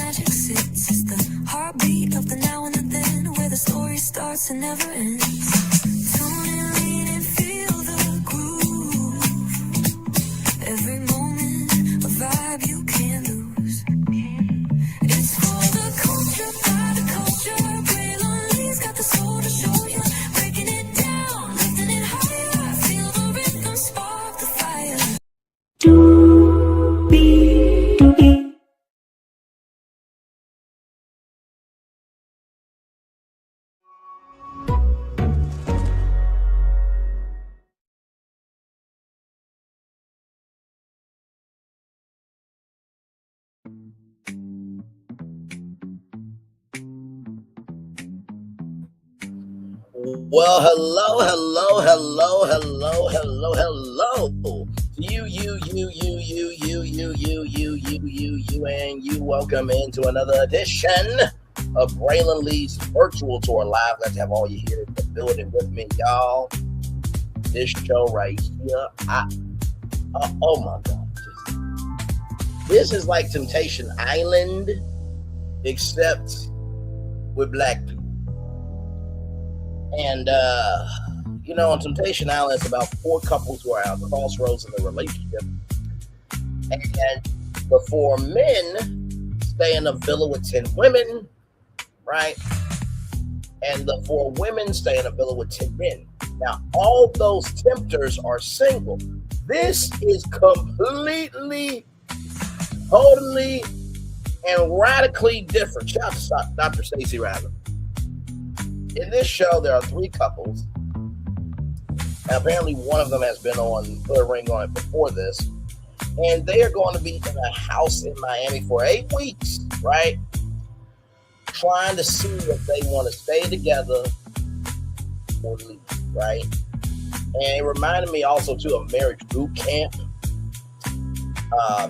magic sits. It's the heartbeat of the now and the then, where the story starts and never ends. Tune in, lean and feel the groove. Every moment, a vibe you can't lose. It's for the culture, by the culture. Braylon got the soul to show you. Breaking it down, lifting it higher. Feel the rhythm, spark the fire. Well, hello. You, and you. Welcome into another edition of Braylon Lee's virtual tour live. Glad to have all you here in the building with me, y'all. This show right here, oh my God. This is like Temptation Island, except with black people. And, on Temptation Island, it's about four couples who are at a crossroads in their relationship. And the four men stay in a villa with 10 women, right? And the four women stay in a villa with 10 men. Now, all those tempters are single. This is completely, totally, and radically different. Shout out to Dr. Stacey Rather. In this show, there are three couples. And apparently, one of them has been on, put a ring on it before this. And they are going to be in a house in Miami for 8 weeks, right? Trying to see if they want to stay together or leave, right? And it reminded me also, too, of Marriage Boot Camp.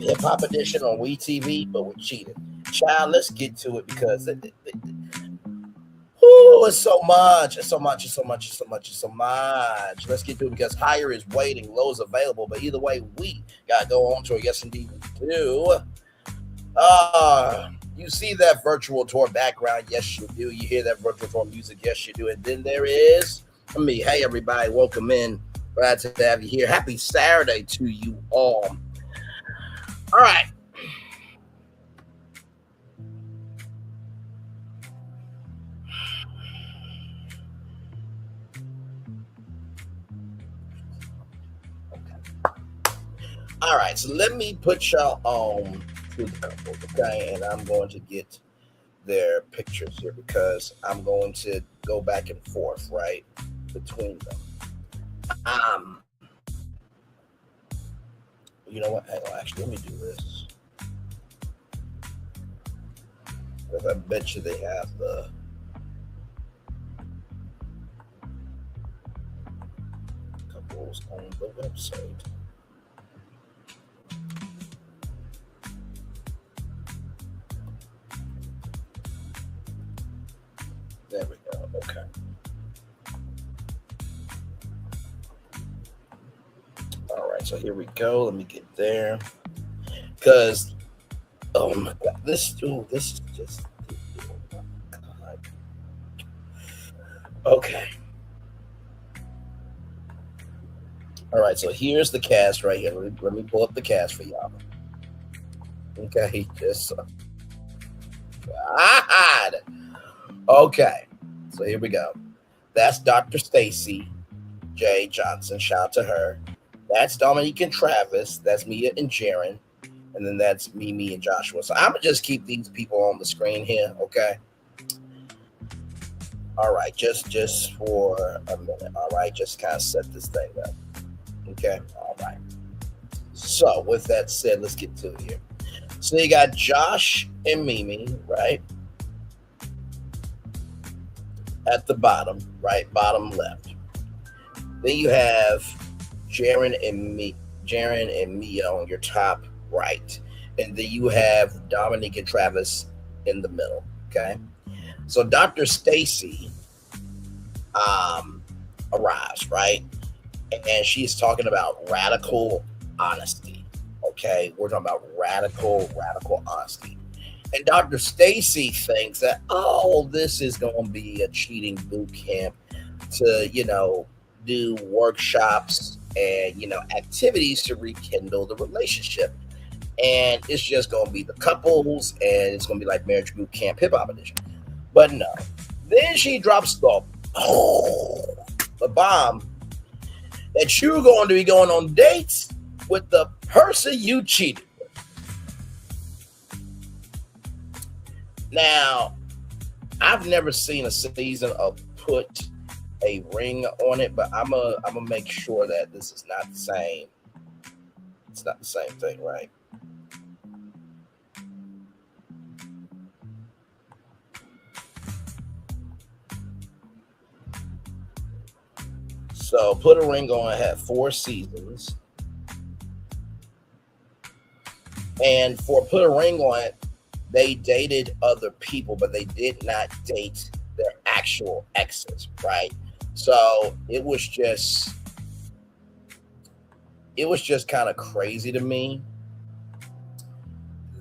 Hip Hop Edition on WeTV, but with cheating. Child, let's get to it because it's so much. Let's get to it because higher is waiting, low is available. But either way, we got to go on to it. Yes, indeed, we do. You see that virtual tour background? Yes, you do. You hear that virtual tour music? Yes, you do. And then there is me. Hey, everybody. Welcome in. Glad to have you here. Happy Saturday to you all. All right. All right, so let me put y'all on to the couple, okay? And I'm going to get their pictures here because I'm going to go back and forth, right, between them. You know what? Hang on, actually, let me do this. Because I bet you they have the couples on the website. There we go. Okay. All right. So here we go. Let me get there. Because, oh my God, this is just. Oh my God. Okay. All right. So here's the cast right here. Let me pull up the cast for y'all. Okay. Just. God. Okay, so here we go. That's Dr. Stacey J. Johnson. Shout out to her. That's Dominique and Travis. That's Mia and Jaron. And then that's Mimi and Joshua. So I'm going to just keep these people on the screen here, okay? All right, just for a minute. All right, just kind of set this thing up. Okay, all right. So with that said, let's get to it here. So you got Josh and Mimi, right? At the bottom, right, bottom left. Then you have Jaron and Mia on your top right. And then you have Dominique and Travis in the middle, okay? So Dr. Stacey arrives, right? And she's talking about radical honesty, okay? We're talking about radical honesty. And Dr. Stacy thinks that, oh, this is going to be a cheating boot camp to, do workshops and, activities to rekindle the relationship. And it's just going to be the couples and it's going to be like marriage boot camp hip hop edition. But no. Then she drops the bomb that you're going to be going on dates with the person you cheated with. Now, I've never seen a season of Put a Ring on It, but I'm gonna make sure that this is not the same. It's not the same thing, right? So Put a Ring on It had 4 seasons. And for Put a Ring on It, they dated other people, but they did not date their actual exes, right? So it was just kind of crazy to me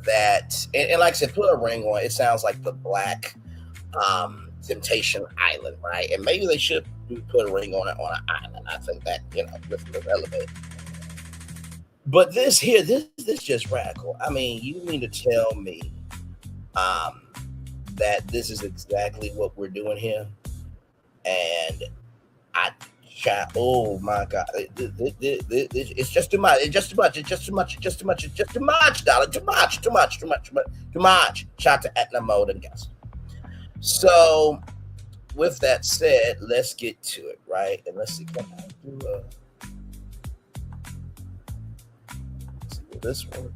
that, and like I said, Put a Ring on It, it sounds like the Black Temptation Island, right? And maybe they should put a ring on it on an island. I think that, this is relevant. But this just radical. I mean, you mean to tell me that this is exactly what we're doing here? And oh my God, it's just too much. It's just too much. It's just too much. It's just too much. It's just too much, darling. Too much. Too much. Too much. Too much. Too much. Shout to Etna Mode and Guest. So, with that said, let's get to it, right? And let's see. Can I do will this work?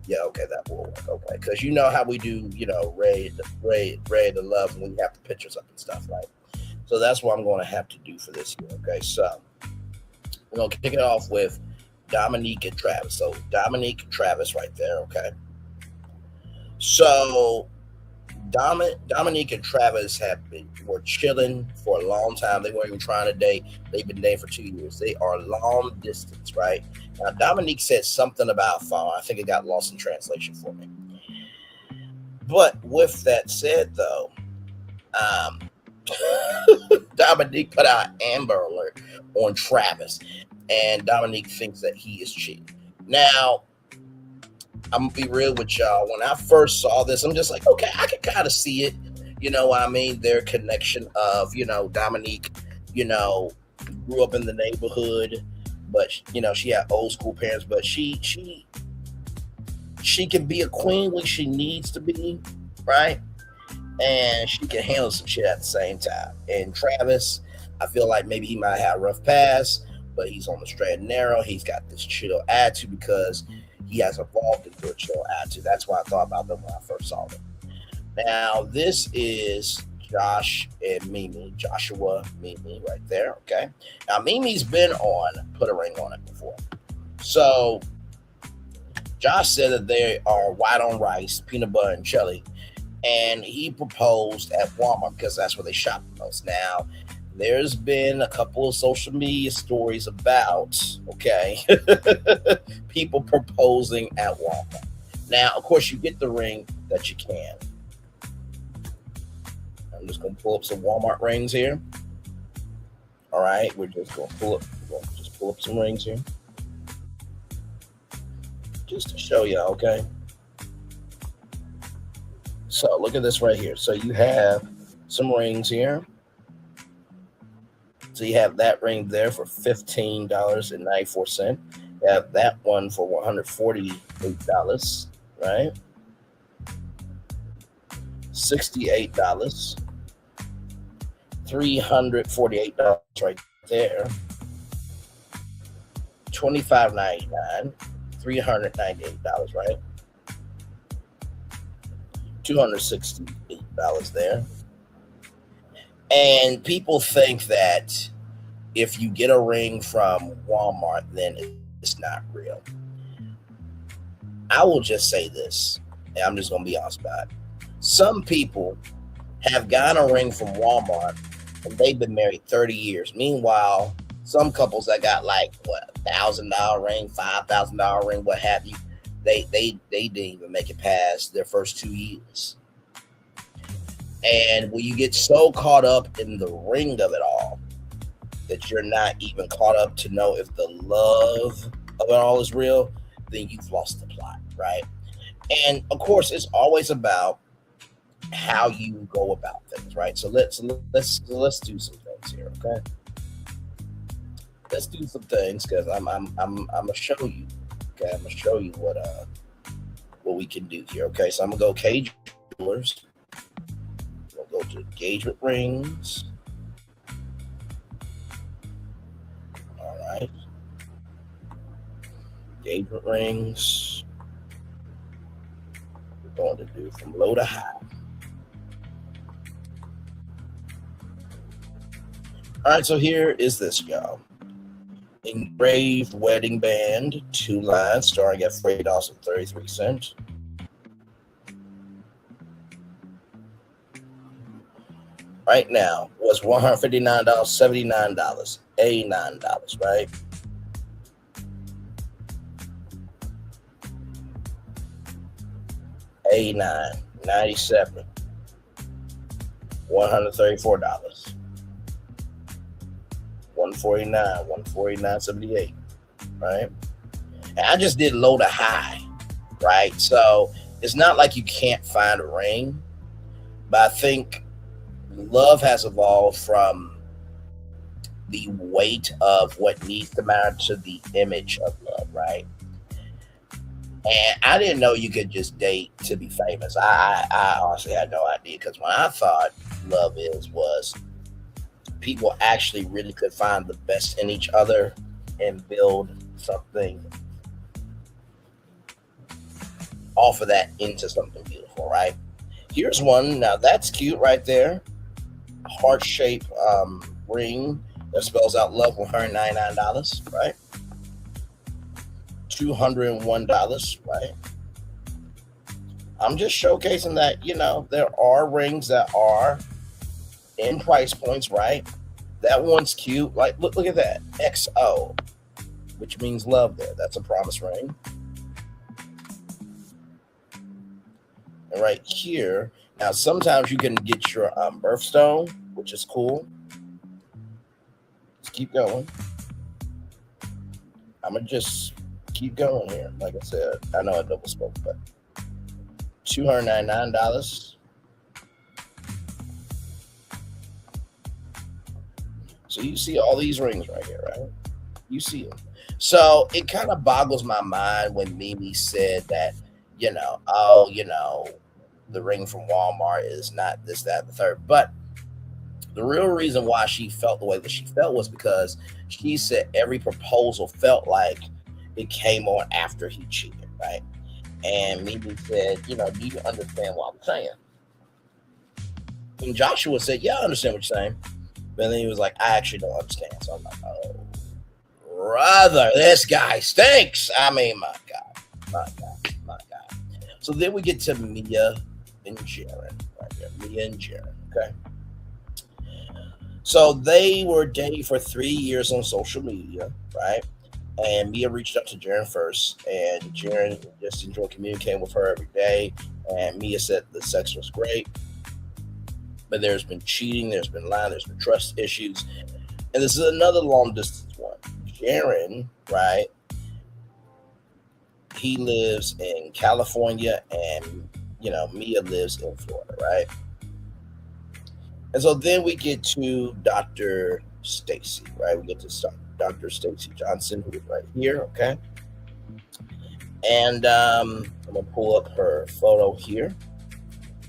Yeah, okay, that will work. Okay, because you know how we do, Ray the Love when we have the pictures up and stuff, right? So that's what I'm going to have to do for this here. Okay, so we're going to kick it off with Dominique and Travis. So Dominique and Travis right there, okay? So Dominique and Travis were chilling for a long time. They weren't even trying to date. They've been dating for 2 years. They are long distance, right? Now, Dominique said something about phone. I think it got lost in translation for me. But with that said, though, Dominique put out an Amber Alert on Travis, and Dominique thinks that he is cheating. Now, I'm gonna be real with y'all. When I first saw this, I'm just like, okay, I can kind of see it. You know what I mean? Their connection of, Dominique, grew up in the neighborhood, but she had old school parents, but she can be a queen when she needs to be, right? And she can handle some shit at the same time. And Travis, I feel like maybe he might have a rough past, but he's on the straight and narrow. He's got this chill attitude because he has evolved into a chill attitude. That's why I thought about them when I first saw them. Now, this is Josh and Mimi, Joshua, Mimi right there, okay? Now, Mimi's been on Put a Ring on It before. So, Josh said that they are white on rice, peanut butter, and jelly, and he proposed at Walmart because that's where they shop the most. Now, there's been a couple of social media stories about, okay, people proposing at Walmart. Now, of course, you get the ring that you can. I'm just going to pull up some Walmart rings here. All right, we're just going to pull up some rings here. Just to show you, okay? So look at this right here. So you have some rings here. So you have that ring there for $15.94. You have that one for $148, right? $68. $348 right there. $25.99. $398, right? $268 there. And people think that if you get a ring from Walmart, then it's not real. I will just say this, and I'm just going to be honest about it. Some people have gotten a ring from Walmart, and they've been married 30 years. Meanwhile, some couples that got like, $1,000 ring, $5,000 ring, what have you, They didn't even make it past their first 2 years. And when you get so caught up in the ring of it all that you're not even caught up to know if the love of it all is real, then you've lost the plot, right? And of course, it's always about how you go about things, right? So let's do some things here, okay? Let's do some things because I'm gonna show you. Okay, I'm gonna show you what we can do here. Okay, so I'm gonna go cage jewelers. We'll go to engagement rings. All right, engagement rings. We're going to do from low to high. All right, so here is this, y'all. Engraved wedding band, 2 lines, starting at $40.33. Right now was $159, $79, $89, right? $89, $97, $134. 149, 149.78, right? And I just did low to high, right? So it's not like you can't find a ring, but I think love has evolved from the weight of what needs to matter to the image of love, right? And I didn't know you could just date to be famous. I honestly had no idea, because when I thought love was people actually really could find the best in each other and build something off of that into something beautiful, right? Here's one. Now that's cute right there. Heart-shaped ring that spells out love, $199, right? $201, right? I'm just showcasing that, there are rings that are in price points, right? That one's cute. Like, look at that. XO, which means love there. That's a promise ring. And right here, now sometimes you can get your birthstone, which is cool. Let's keep going. I'm going to just keep going here. Like I said, I know I double spoke, but $299. So you see all these rings right here, right? You see them. So it kind of boggles my mind when Mimi said that, the ring from Walmart is not this, that, the third. But the real reason why she felt the way that she felt was because she said every proposal felt like it came on after he cheated, right? And Mimi said, do you understand what I'm saying? And Joshua said, yeah, I understand what you're saying. But then he was like, I actually don't understand. So I'm like, oh, brother, this guy stinks. I mean, my God. So then we get to Mia and Jaren right here. Mia and Jaren, okay? So they were dating for 3 years on social media, right? And Mia reached out to Jaren first, and Jaren just enjoyed communicating with her every day. And Mia said the sex was great. But there's been cheating, there's been lying, there's been trust issues. And this is another long distance one. Jaren, right? He lives in California, and, Mia lives in Florida, right? And so then we get to Dr. Stacy, right? We get to Dr. Stacy Johnson, who is right here, okay? And I'm going to pull up her photo here.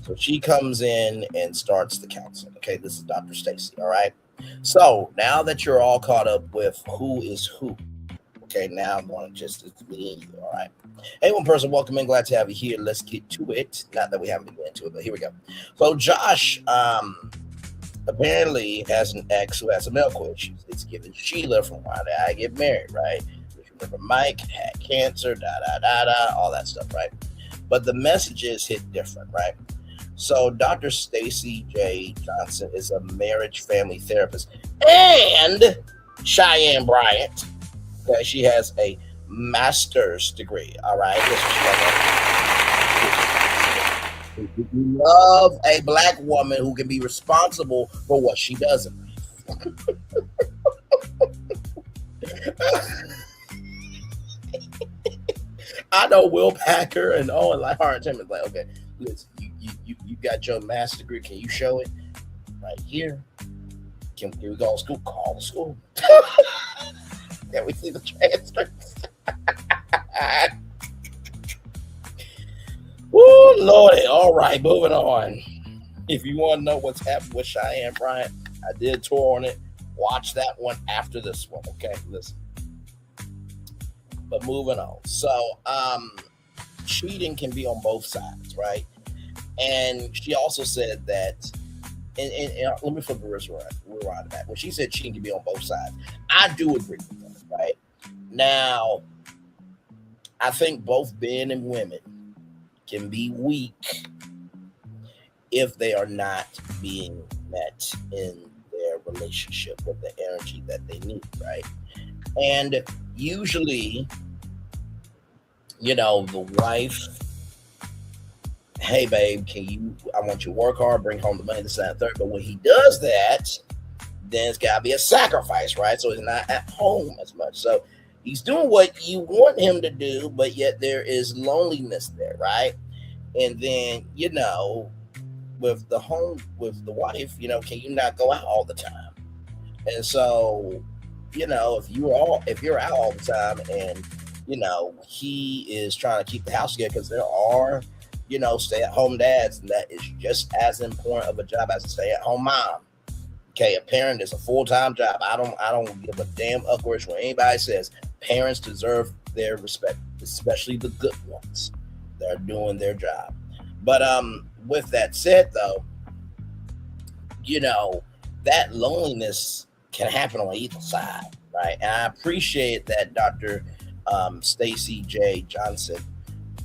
So she comes in and starts the counseling. Okay, this is Dr. Stacy, all right? So now that you're all caught up with who is who, okay, now I'm going to just, it's me and you, all right? Hey, one person, welcome in. Glad to have you here. Let's get to it. Not that we haven't been into it, but here we go. So Josh apparently has an ex who has some medical issues. It's given Sheila from why did I get married, right? Remember Mike had cancer, all that stuff, right? But the messages hit different, right? So Dr. Stacy J. Johnson is a marriage family therapist and Cheyenne Bryant. Okay, she has a master's degree. All right, this is what you love a black woman who can be responsible for what she doesn't. I know Will Packer and Owen like hard time is like, okay, listen, you got your master's degree. Can you show it right here? Can we go to school? Call the school. Can we see the transcripts? Woo, Lordy. All right, moving on. If you want to know what's happened with Cheyenne Bryant, I did tour on it. Watch that one after this one, okay? Listen. But moving on. So, cheating can be on both sides, right? And she also said that, and let me flip the wrist around that. When she said cheating can be on both sides, I do agree with that, right? Now, I think both men and women can be weak if they are not being met in their relationship with the energy that they need, right? And usually, the wife, hey babe, I want you to work hard, bring home the money, this, that, and third. But when he does that, then it's gotta be a sacrifice, right? So he's not at home as much. So he's doing what you want him to do, but yet there is loneliness there, right? And then, with the wife, can you not go out all the time? And so, if you're out all the time and he is trying to keep the house together, because there are stay-at-home dads, and that is just as important of a job as a stay-at-home mom. Okay, a parent is a full-time job. I don't give a damn upwards what anybody says. Parents deserve their respect, especially the good ones that are doing their job. But with that said, though, that loneliness can happen on either side, right? And I appreciate that Dr. Stacey J. Johnson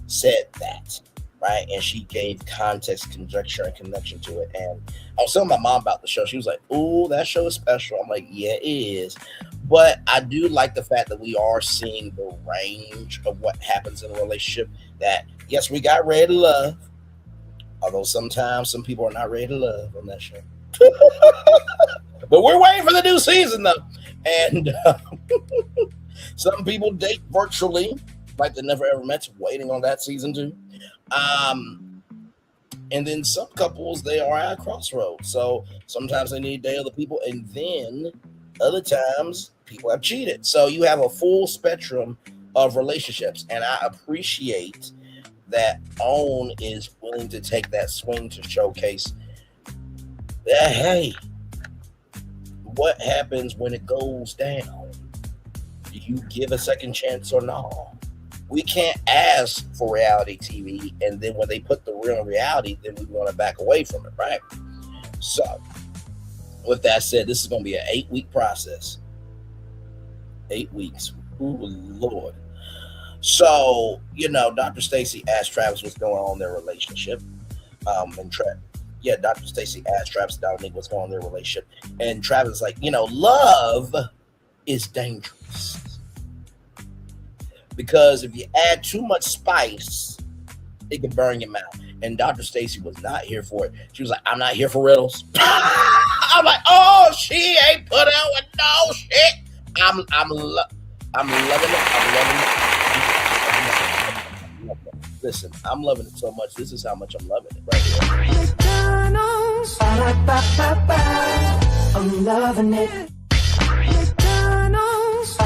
said that, right? And she gave context, conjecture, and connection to it. And I was telling my mom about the show. She was like, "Ooh, that show is special." I'm like, "Yeah, it is." But I do like the fact that we are seeing the range of what happens in a relationship. That, yes, we got ready to love, although sometimes some people are not ready to love on that show. But we're waiting for the new season, though. And some people date virtually, like they never ever met, waiting on that season 2. And then some couples, they are at a crossroads. So sometimes they need to date other people, and then other times people have cheated. So you have a full spectrum of relationships. And I appreciate that OWN is willing to take that swing to showcase that, hey, what happens when it goes down? Do you give a second chance or not? We can't ask for reality TV, and then when they put the real reality, then we want to back away from it, right? So, with that said, this is going to be an 8-week process. 8 weeks. Ooh, Lord. So, Dr. Stacey asked Travis what's going on in their relationship. Dr. Stacey asked Travis and Dominique what's going on in their relationship. And Travis is like, love is dangerous. Because if you add too much spice, it can burn your mouth. And Dr. Stacey was not here for it. She was like, "I'm not here for riddles." I'm like, "Oh, she ain't put out with no shit." I'm loving it. I'm loving it. Listen, I'm loving it so much. This is how much I'm loving it right here. McDonald's. I'm loving it. McDonald's.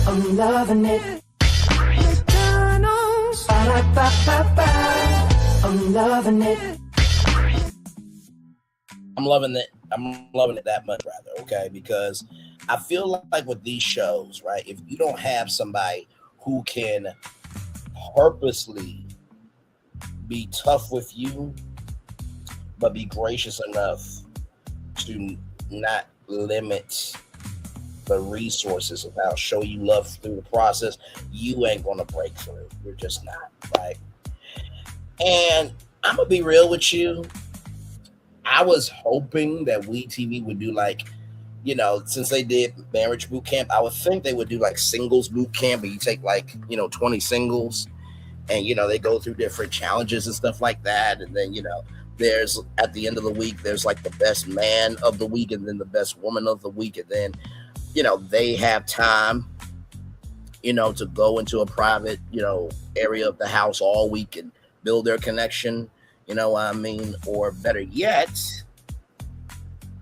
I'm loving it. McDonald's. I'm loving it. I'm loving it. I'm loving it that much, rather, okay? Because I feel like with these shows, right, if you don't have somebody who can purposely be tough with you, but be gracious enough to not limit the resources of how show you love through the process, you ain't gonna break through. You're just not, right? And I'm gonna be real with you. I was hoping that WeTV would do like since they did marriage boot camp, I would think they would do like singles boot camp, where you take like 20 singles, and they go through different challenges and stuff like that, and then there's at the end of the week there's like the best man of the week and then the best woman of the week, and then they have time to go into a private area of the house all week and build their connection, what I mean? Or better yet,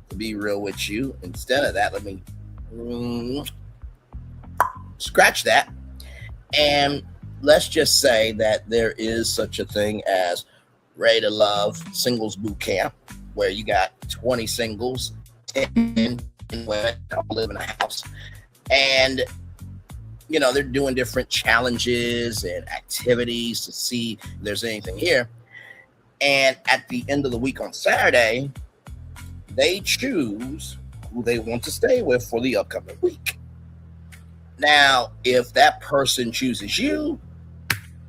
to be real with you, instead of that, let me scratch that, and let's just say that there is such a thing as Ready to Love Singles Boot Camp, where you got 20 singles, 10 women all live in a house, and they're doing different challenges and activities to see if there's anything here. And at the end of the week on Saturday, they choose who they want to stay with for the upcoming week. Now, if that person chooses you,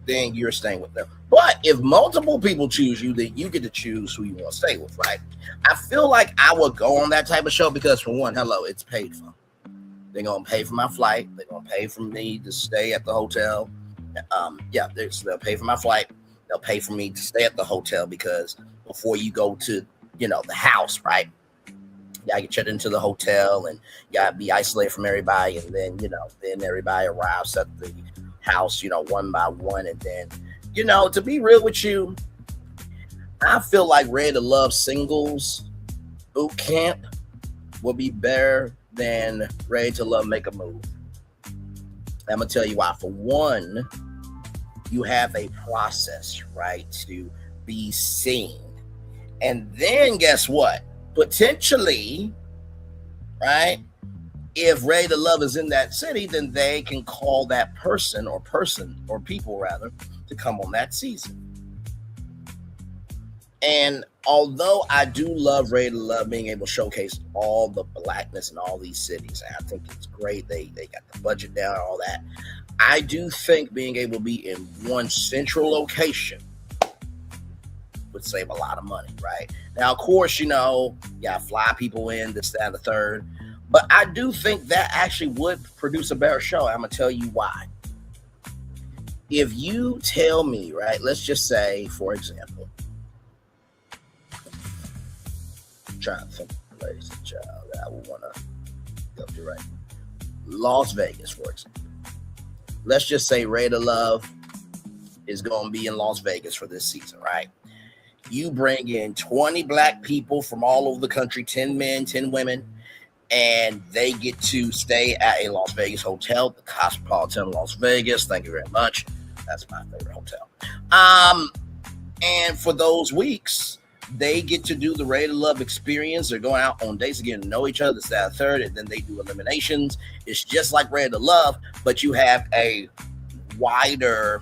then you're staying with them. But if multiple people choose you, then you get to choose who you want to stay with, right? I feel like I would go on that type of show because, for one, it's paid for. They're going to pay for my flight. They're going to pay for me to stay at the hotel. They'll pay for my flight. They'll pay for me to stay at the hotel, because before you go to, the house, right? You gotta get checked into the hotel and you gotta be isolated from everybody. And then, then everybody arrives at the house, one by one. And then, to be real with you, I feel like Ready to Love Singles Boot Camp will be better than Ready to Love Make a Move. I'm gonna tell you why. For one, you have a process, right, to be seen. And then guess what? Potentially, right, if Ready to Love is in that city, then they can call that person or people rather to come on that season. And although I do love Ready to Love being able to showcase all the blackness in all these cities, and I think it's great, they got the budget down and all that, I do think being able to be in one central location would save a lot of money, right? Now, of course, you gotta fly people in, this, that, and the third, but I do think that actually would produce a better show. I'm gonna tell you why. If you tell me, right, let's just say, for example, I'm trying to think of a place that I would want to go to, right? Las Vegas, for example. Let's just say Ready to Love is going to be in Las Vegas for this season, right? You bring in 20 black people from all over the country, 10 men, 10 women, and they get to stay at a Las Vegas hotel, the Cosmopolitan Las Vegas. Thank you very much. That's my favorite hotel. And for those weeks, they get to do the Ready to Love experience. They're going out on dates to get to know each other, this, that, and third, and then they do eliminations. It's just like Ready to Love, but you have a wider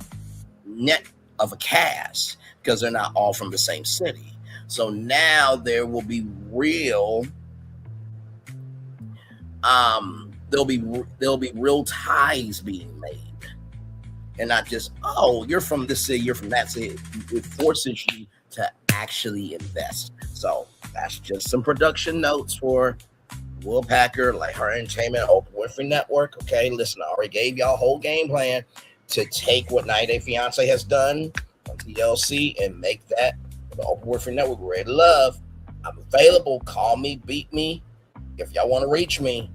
net of a cast because they're not all from the same city. So now there will be real, there'll be real ties being made. And not just, oh, you're from this city, you're from that city. It forces you to actually invest. So that's just some production notes for Will Packer, like her entertainment, Oprah Winfrey Network. Okay, listen, I already gave y'all a whole game plan to take what 90 Day Fiance has done on TLC and make that the Oprah Winfrey Network. Ready to Love. I'm available. Call me, beat me if y'all want to reach me.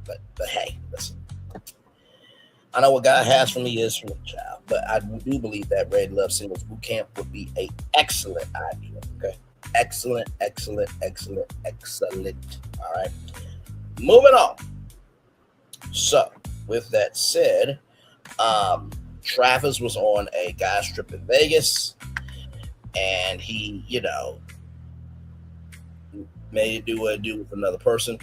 But hey, listen. I know what God has for me is for me, child, but I do believe that Ready to Love Singles Boot Camp would be an excellent idea. Okay, excellent. All right, moving on. So, with that said, Travis was on a guy's trip in Vegas, and he, made it do a do with another person.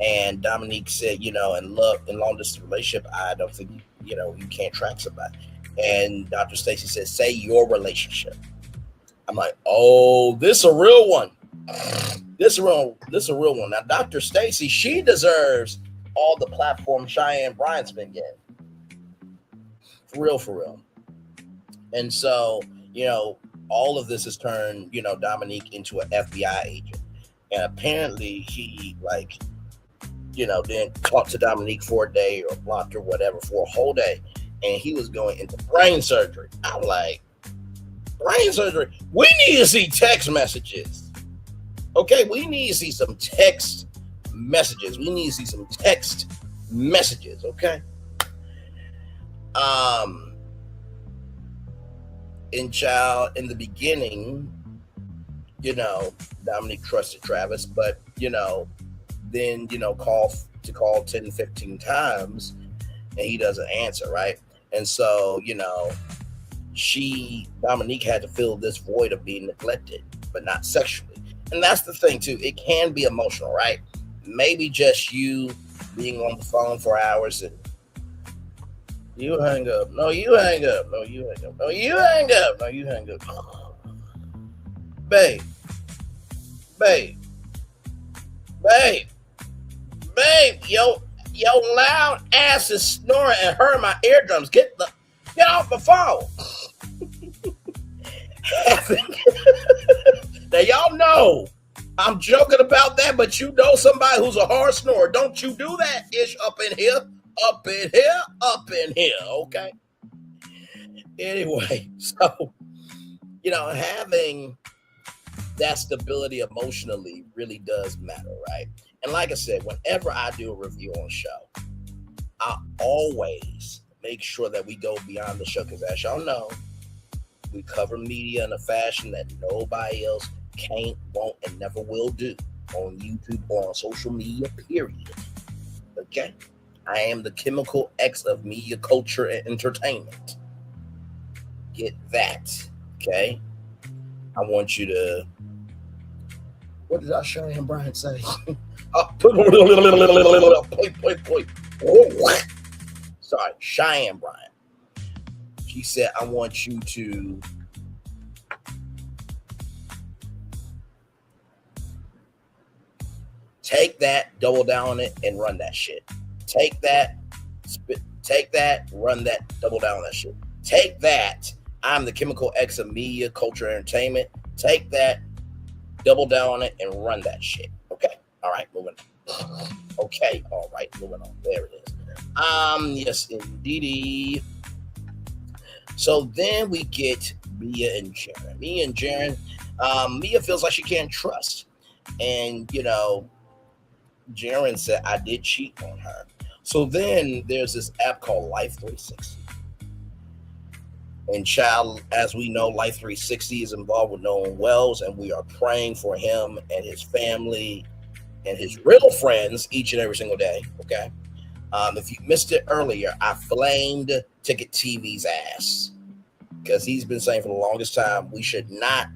And Dominique said, in long distance relationship, I don't think, you can't track somebody. And Dr. Stacy said, say your relationship. I'm like, oh, this a real one. This a real one. Now, Dr. Stacy, she deserves all the platform Cheyenne Bryant's been getting. For real. And so, all of this has turned, Dominique into an FBI agent. And apparently he didn't talk to Dominique for a day or blocked or whatever for a whole day. And he was going into brain surgery. I'm like, brain surgery? We need to see text messages. Okay, we need to see some text messages. Okay. In the beginning, Dominique trusted Travis, but then call 10, 15 times and he doesn't answer, right? And so, Dominique had to fill this void of being neglected, but not sexually. And that's the thing too. It can be emotional, right? Maybe just you being on the phone for hours and you hang up. No, you hang up. No, you hang up. No, you hang up. No, you hang up. Babe. Yo, loud ass is snoring and hurting my eardrums. Get off the phone. Now y'all know I'm joking about that, but you know somebody who's a hard snorer. Don't you do that ish up in here, okay? Anyway, so having that stability emotionally really does matter, right? And like I said, whenever I do a review on a show, I always make sure that we go beyond the show, because as y'all know, we cover media in a fashion that nobody else can't, won't, and never will do on YouTube or on social media, period. Okay? I am the chemical X of media, culture, and entertainment. Get that. Okay? I want you to... What did Cheyenne Bryant say? Sorry, Cheyenne Bryant. She said, I want you to take that, double down on it, and run that shit. Take that, run that, double down on that shit. Take that, I'm the chemical X of media, culture, and entertainment. Take that, double down on it, and run that shit. Okay, all right, moving on. Okay, all right, moving on. There it is. Yes, indeedy. So then we get Mia and Jaren. Mia feels like she can't trust. And, Jaren said, I did cheat on her. So then there's this app called Life 360. And child, as we know, Life 360 is involved with Nolan Wells, and we are praying for him and his family and his real friends each and every single day, okay? If you missed it earlier, I flamed Ticket TV's ass because he's been saying for the longest time we should not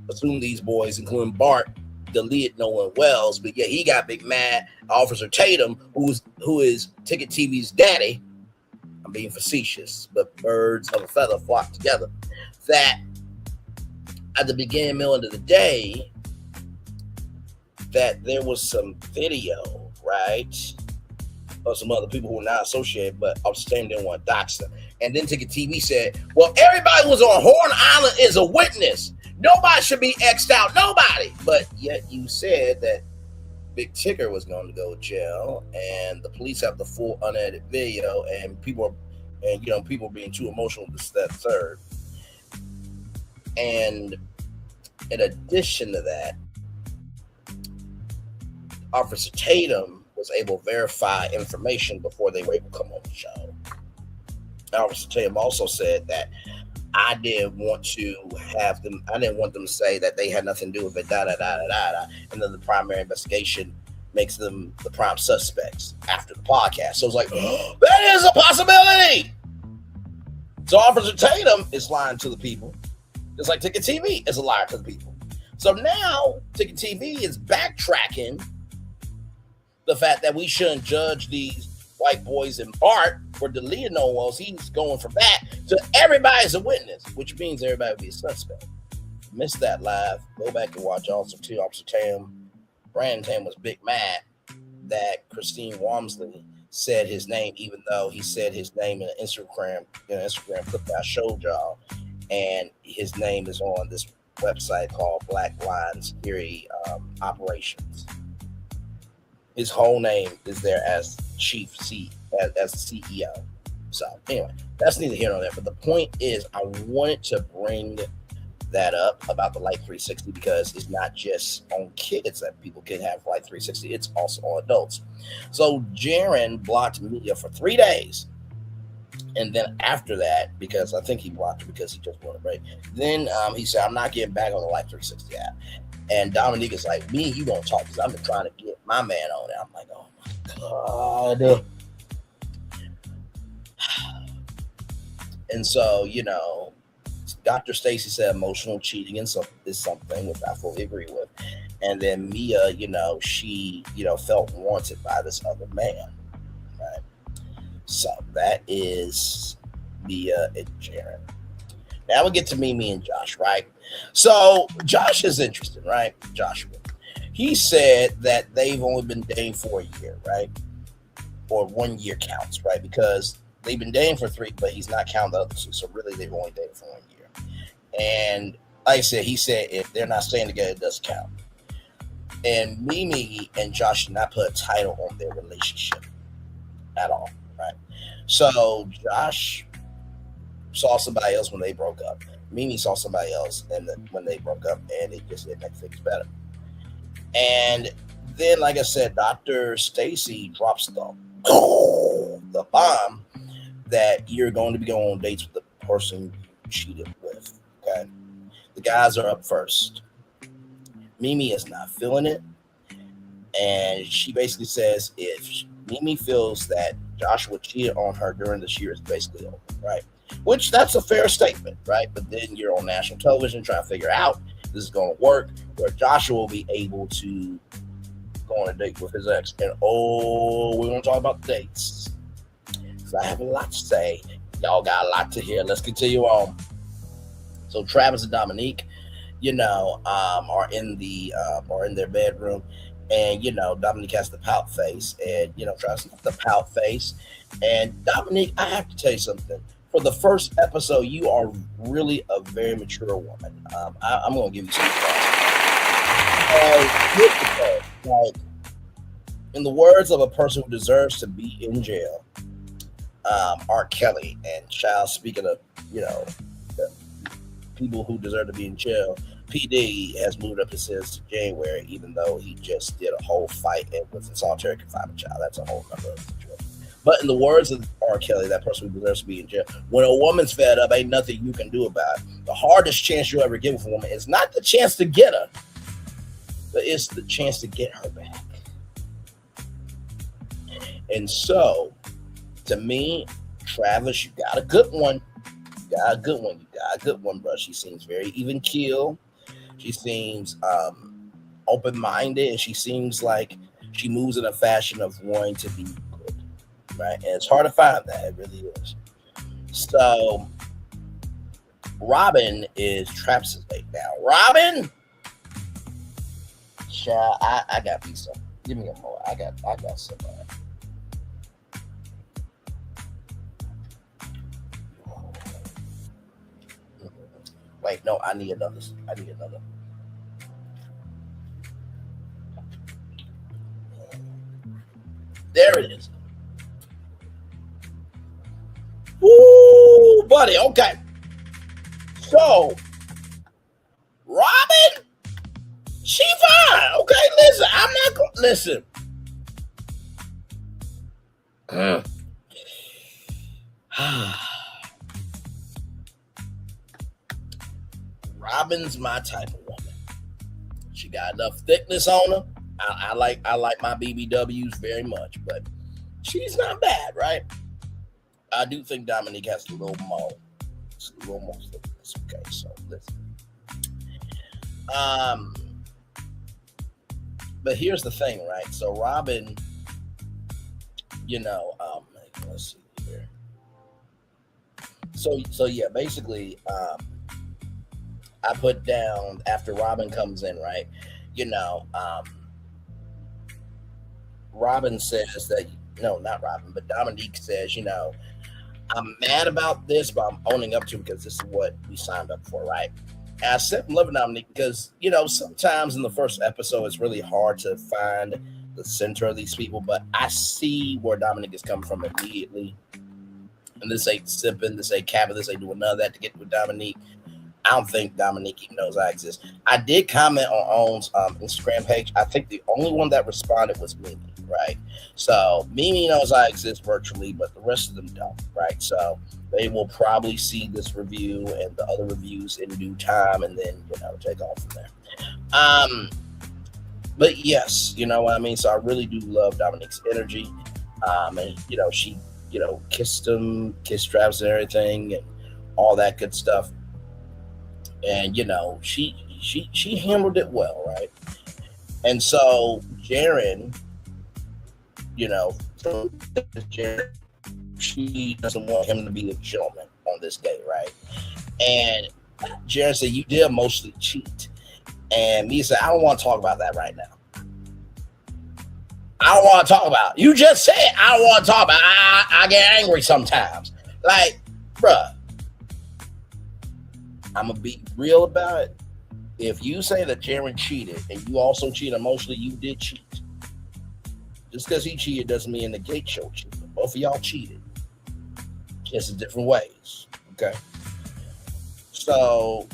assume these boys, including Bart, deleted Nolan Wells, but yet he got big mad. Officer Tatum, who is Ticket TV's daddy, I'm being facetious, but birds of a feather flock together, that at the beginning, middle, end of the day, that there was some video, right, of some other people who were not associated, but Upstate didn't want to dox them. And then Ticket TV said, well, everybody who was on Horn Island is a witness. Nobody should be X'd out. Nobody. But yet you said that Big Ticker was going to go to jail, and the police have the full unedited video, and people being too emotional to that third. And in addition to that, Officer Tatum was able to verify information before they were able to come on the show. Officer Tatum also said that I didn't want them to say that they had nothing to do with it, and then the primary investigation makes them the prime suspects after the podcast. So it's like, oh, that is a possibility. So Officer Tatum is lying to the people, just like Ticket TV is a liar to the people. So now Ticket TV is backtracking the fact that we shouldn't judge these white boys in Bart for deleting Nolan Wells. He's going from that to everybody's a witness, which means everybody will be a suspect. Missed that live, go back and watch also too. Officer Tam, Brandon Tam was big mad that Christine Walmsley said his name, even though he said his name in an Instagram clip that I showed y'all, and his name is on this website called Black Lines Theory Operations. His whole name is there as Chief C as CEO. So anyway, that's neither here nor there. But the point is, I wanted to bring that up about the Light 360 because it's not just on kids that people can have Light 360, it's also on adults. So Jaron blocked Mia for 3 days. And then after that, because I think he blocked her because he just wanted a break, then he said, I'm not getting back on the Life 360 app. And Dominique is like, me and you don't talk because I've been trying to get my man on it. I'm like, oh my God. And so, Dr. Stacy said emotional cheating is something which I fully agree with. And then Mia, she, felt wanted by this other man. Right. So that is Mia and Jaron. Now we get to Mimi and Josh, right? So Josh is interesting, right? Joshua. He said that they've only been dating for a year, right? Or 1 year counts, right? Because they've been dating for 3, but he's not counting the other 2. So really, they've only dated for 1 year. And like I said, he said if they're not staying together, it doesn't count. And Mimi and Josh did not put a title on their relationship at all, right? So Josh saw somebody else when they broke up. Mimi saw somebody else when they broke up, and it just didn't make things better. And then, like I said, Dr. Stacy drops the bomb that you're going to be going on dates with the person you cheated with. Okay, the guys are up first. Mimi is not feeling it, and she basically says if Mimi feels that Joshua cheated on her during this year, it's basically over, right? Which that's a fair statement, right? But then you're on national television trying to figure out if this is going to work, where Joshua will be able to go on a date with his ex. And we're going to talk about the dates. Because I have a lot to say. Y'all got a lot to hear. Let's continue on. So Travis and Dominique, are in their bedroom. And, Dominique has the pout face. And, Travis has the pout face. And Dominique, I have to tell you something. For the first episode, you are really a very mature woman. I'm going to give you some advice. Like, in the words of a person who deserves to be in jail, R. Kelly, and child, speaking of, the people who deserve to be in jail, P. Diddy has moved up his sentence to January, even though he just did a whole fight and was in solitary confinement. Child, that's a whole other situation. But in the words of R. Kelly, that person who deserves to be in jail, when a woman's fed up, ain't nothing you can do about it. The hardest chance you'll ever give with a woman is not the chance to get her, but it's the chance to get her back. And so, to me, Travis, you got a good one. You got a good one, bro. She seems very even keel. She seems open-minded, and she seems like she moves in a fashion of wanting to be good, right? And it's hard to find that. It really is. So, Robin is Travis's date now. Robin, child, I got me some. Give me a more. I got some. Wait, no, I need another. There it is. Ooh, buddy. Okay. So, Robin, she fine. Okay, listen, I'm not going to listen. Robin's my type of woman. She got enough thickness on her. I like my BBWs very much, but she's not bad, right? I do think Dominique has a little more. It's a little more thickness. Okay, so listen. But here's the thing, right? So Robin, let's see here. So yeah, basically, I put down after Robin comes in, right? Robin says that, no, not Robin, but Dominique says, I'm mad about this, but I'm owning up to it because this is what we signed up for, right? And I said I'm loving Dominique because sometimes in the first episode it's really hard to find the center of these people, but I see where Dominic is coming from immediately. And this ain't sipping, this ain't capping, this ain't doing none of that to get with Dominique. I don't think Dominique even knows I exist. I did comment on Owen's Instagram page. I think the only one that responded was Mimi, right? So Mimi knows I exist virtually, but the rest of them don't, right? So they will probably see this review and the other reviews in due time, and then take off from there. But yes, you know what I mean. So I really do love Dominique's energy, and she kissed Travis and everything, and all that good stuff. And she handled it well, right? And so Jaren, she doesn't want him to be a gentleman on this day, right? And Jaren said, "You did mostly cheat." And Mia said, "I don't want to talk about that right now. I don't want to talk about it. You just said I don't want to talk about it. I get angry sometimes. Like, bruh, I'm going to be real about it. If you say that Jaren cheated and you also cheated emotionally, you did cheat. Just because he cheated doesn't mean the gate show cheated. Both of y'all cheated. Just in different ways. Okay. So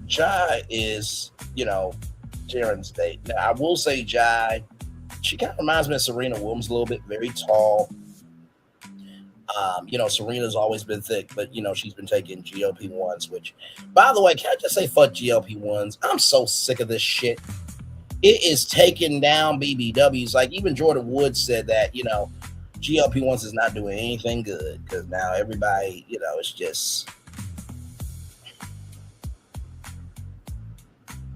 Jai is, Jaren's date. Now, I will say Jai, she kind of reminds me of Serena Williams a little bit. Very tall. Serena's always been thick, but she's been taking GLP-1s, which, by the way, can I just say fuck GLP-1s? I'm so sick of this shit. It is taking down BBWs. Like, even Jordan Woods said that, GLP-1s is not doing anything good because now everybody, it's just.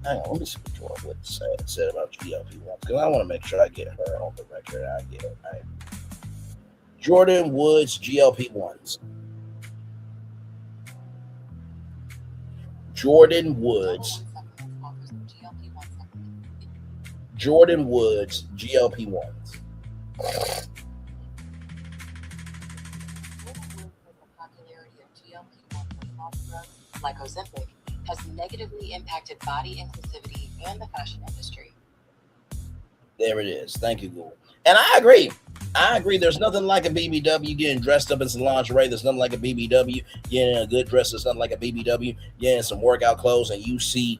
Hang on, let me see what Jordan Woods said about GLP-1s because I want to make sure I get her on the record. I get it, right? Jordan Woods GLP-1s. Jordan Woods GLP-1s. Like Ozempic, has negatively impacted body inclusivity and the fashion industry. There it is. Thank you, Google. And I agree. There's nothing like a BBW getting dressed up in some lingerie. There's nothing like a BBW getting a good dress. There's nothing like a BBW getting some workout clothes, and you see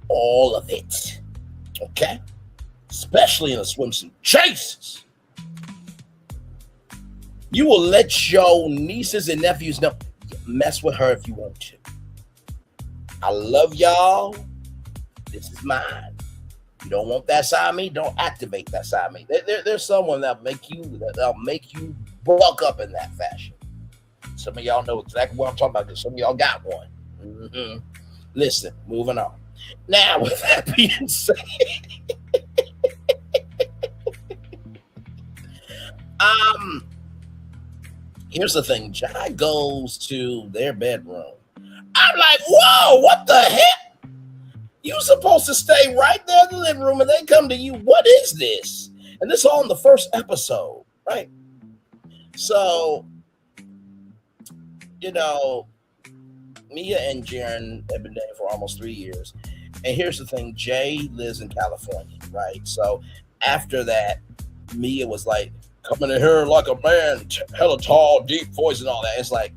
all of it. Okay? Especially in a swimsuit. Jesus! You will let your nieces and nephews know. Mess with her if you want to. I love y'all. This is mine. You don't want that side of me? Don't activate that side of me. There's someone that'll make you bulk up in that fashion. Some of y'all know exactly what I'm talking about because some of y'all got one. Mm-hmm. Listen, moving on. Now, with that being said, here's the thing. Jai goes to their bedroom. I'm like, whoa, what the heck? You supposed to stay right there in the living room and they come to you. What is this? And this all in the first episode, right? So, Mia and Jaren have been dating for almost 3 years. And here's the thing. Jay lives in California, right? So after that, Mia was like, coming in here like a man, hella tall, deep voice and all that. It's like,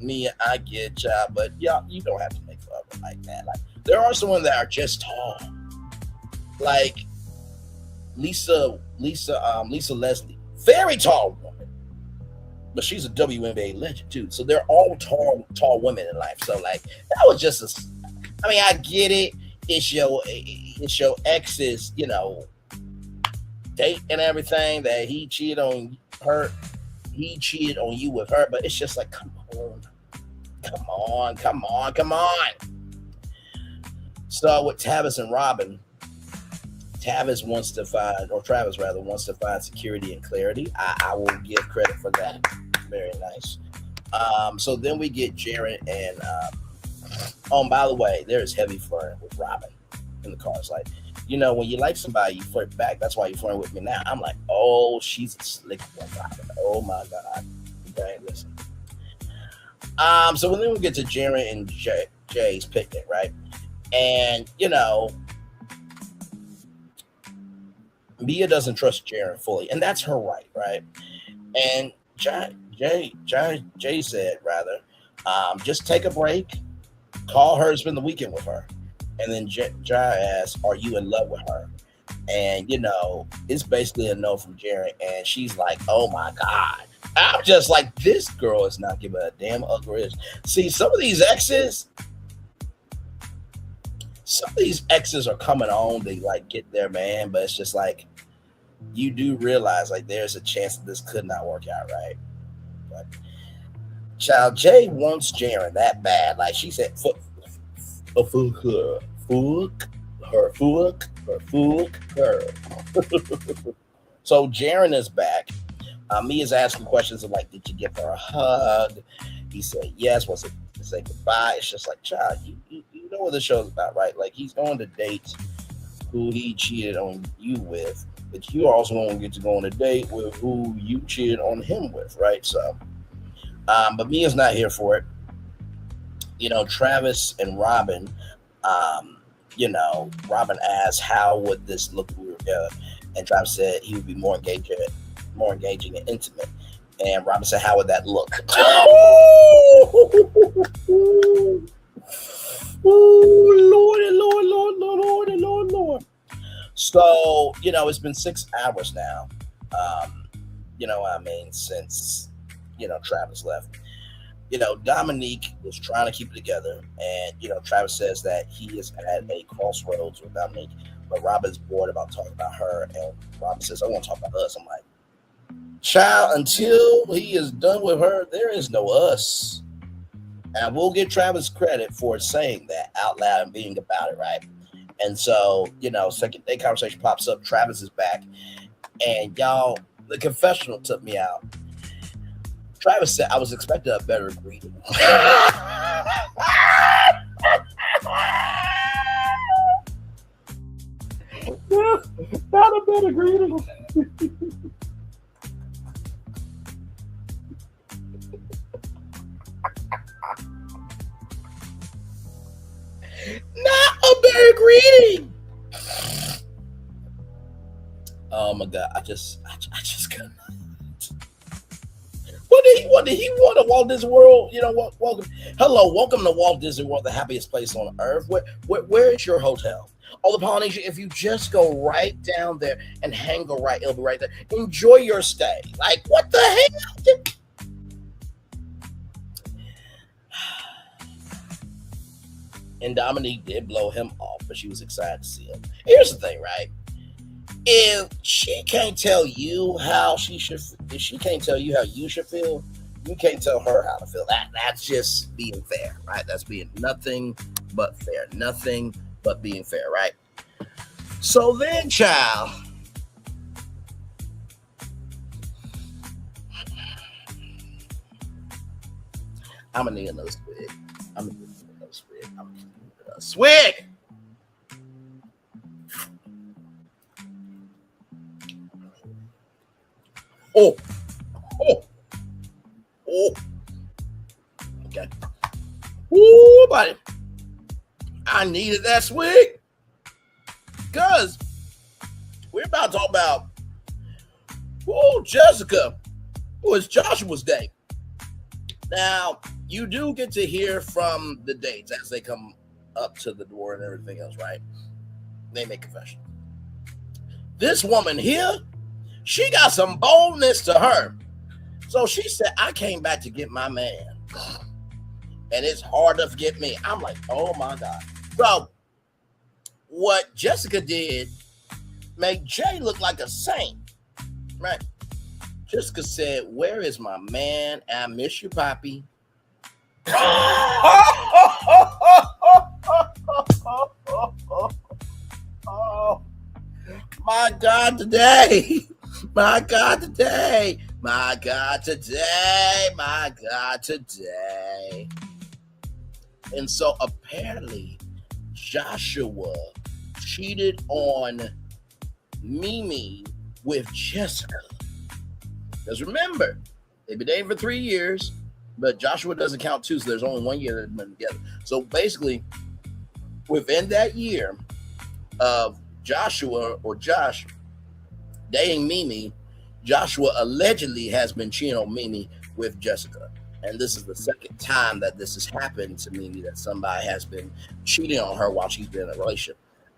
Mia, I get ya, but yeah, you don't have to make fun of it like that. Like, there are some women that are just tall, like Lisa Leslie, very tall woman, but she's a WNBA legend too. So they're all tall women in life. So like that was just I get it. It's your ex's, date and everything that he cheated on her. He cheated on you with her, but it's just like, come on. So with Travis and Robin, Travis wants to find security and clarity. I will give credit for that. Very nice. So then we get Jaren and by the way, there's heavy flirting with Robin in the car. It's like, when you like somebody, you flirt back. That's why you're flirting with me now. I'm like, oh, she's a slick one, Robin. Oh my God. Okay, listen. So then we get to Jaren and Jay's picnic, right? And Mia doesn't trust Jaren fully, and that's her right? And Jay said rather, just take a break, call her, spend the weekend with her, and then Jay asks, "Are you in love with her?" And it's basically a no from Jaren, and she's like, "Oh my god." I'm just like, this girl is not giving a damn ugly. See, some of these exes are coming on. They like get their man, but it's just like you do realize like there's a chance that this could not work out, right? But Child Jay wants Jaren that bad. Like she said, fuck her. So Jaren is back. Mia's asking questions of like, did you give her a hug? He said yes. Was it to say goodbye? It's just like, child, you know what the show's about, right? Like he's going to date who he cheated on you with, but you also won't get to go on a date with who you cheated on him with, right? So, but Mia's not here for it. Travis and Robin. Robin asked, "How would this look if we were together?" And Travis said he would be more engaging and intimate. And Robin said, "How would that look?" Lord. So, it's been 6 hours now. Since, Travis left. Dominique was trying to keep it together. And, Travis says that he is at a crossroads with Dominique. But Robin's bored about talking about her. And Robin says, "I want to talk about us." I'm like, child, until he is done with her, there is no us. And we'll give Travis credit for saying that out loud and being about it, right? And so, second day conversation pops up. Travis is back. And y'all, the confessional took me out. Travis said, "I was expecting a better greeting." Not a better greeting. Not a better greeting. Oh my god! I just couldn't. What did he want to Walt Disney World? Welcome to Walt Disney World, the happiest place on earth. Where is your hotel? Oh, the Polynesian. If you just go right down there and hang a right, it'll be right there. Enjoy your stay. Like, what the hell? And Dominique did blow him off, but she was excited to see him. Here's the thing, right? If she can't tell you how if she can't tell you how you should feel, you can't tell her how to feel. That's just being fair, right? That's being nothing but fair. Nothing but being fair, right? So then, child, I'm gonna need another swig. Swig. Oh. Okay. Ooh, buddy. I needed that swig because we're about to talk about Jessica, who is Joshua's date. Now, you do get to hear from the dates as they come up to the door and everything else, right? They make confessions. This woman here, she got some boldness to her. So she said, "I came back to get my man. And it's hard to forget me." I'm like, oh my God. So what Jessica did made Jay look like a saint, right? Jessica said, "Where is my man? I miss you, Poppy." Oh, my God, today. My God, today. My God, today. My God, today. And so apparently Joshua cheated on Mimi with Jessica. Because remember, they've been dating for 3 years. but Joshua doesn't count too, so there's only 1 year they've been together. So basically, within that year of Joshua or Josh dating Mimi, Joshua allegedly has been cheating on Mimi with Jessica. And this is the second time that this has happened to Mimi, that somebody has been cheating on her while she's been in a relationship.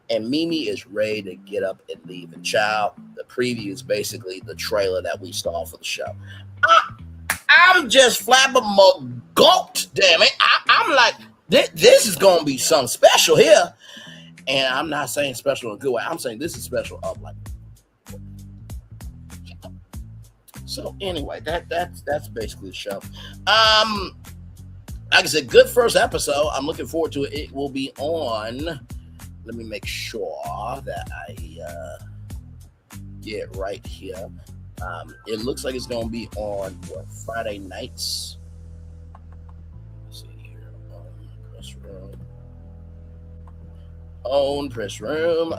And Mimi is ready to get up and leave. And child, the preview is basically the trailer that we saw for the show. I'm just flabbergasted, damn it. I'm like, this is going to be something special here. And I'm not saying special in a good way. I'm saying this is special up like. So anyway, that's basically the show. Like I said, good first episode. I'm looking forward to it. It will be on. Let me make sure that I get right here. It looks like it's going to be on Friday nights. Let's see here. Own press room.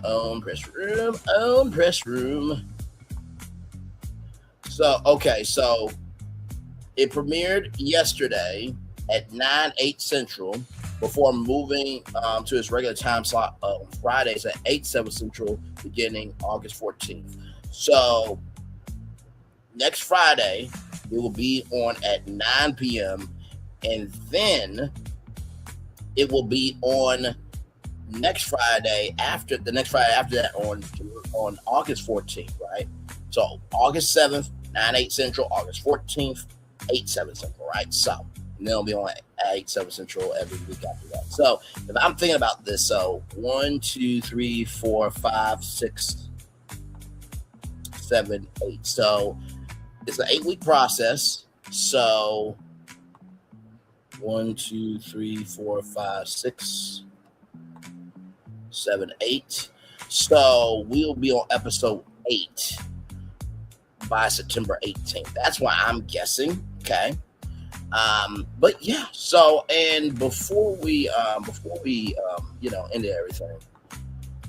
So it premiered yesterday at 9/8 Central before moving to its regular time slot on Fridays at 8/7 Central beginning August 14th. So next Friday, it will be on at 9 p.m. and then it will be on next Friday after that on August 14th, right? So August 7th, 9/8 Central, August 14th, 8/7 Central, right? So and then it'll be on 8/7 Central every week after that. So if I'm thinking about this, so 1, 2, 3, 4, 5, 6, 7, 8. So it's an 8-week process. So 1, 2, 3, 4, 5, 6, 7, 8. So we'll be on episode 8 by September 18th. That's why I'm guessing. Okay. But yeah, so and before we end everything.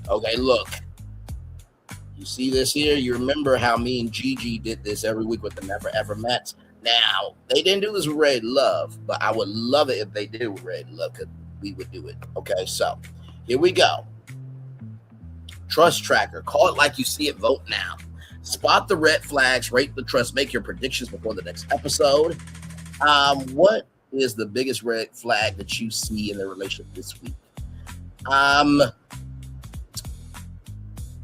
Okay, look. You see this here? You remember how me and Gigi did this every week with the Never Ever Mets? Now, they didn't do this with Red Love, but I would love it if they did with Red Love, because we would do it. Okay, so here we go. Trust tracker. Call it like you see it. Vote now. Spot the red flags. Rate the trust. Make your predictions before the next episode. What is the biggest red flag that you see in the relationship this week?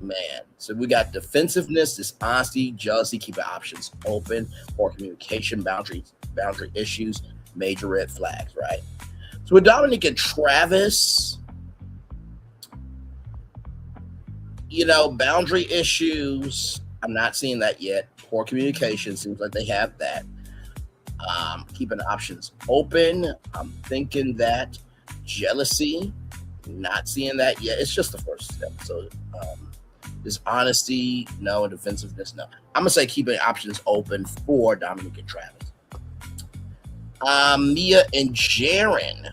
Man, so we got defensiveness, dishonesty, jealousy, keeping options open, or communication, boundary issues, major red flags, right? So with Dominic and Travis, boundary issues, I'm not seeing that yet. Poor communication, seems like they have that. Keeping options open, I'm thinking that. Jealousy, not seeing that yet. It's just the first step. So dishonesty, no, and defensiveness, no. I'm gonna say keeping options open for Dominic and Travis. Mia and Jaren,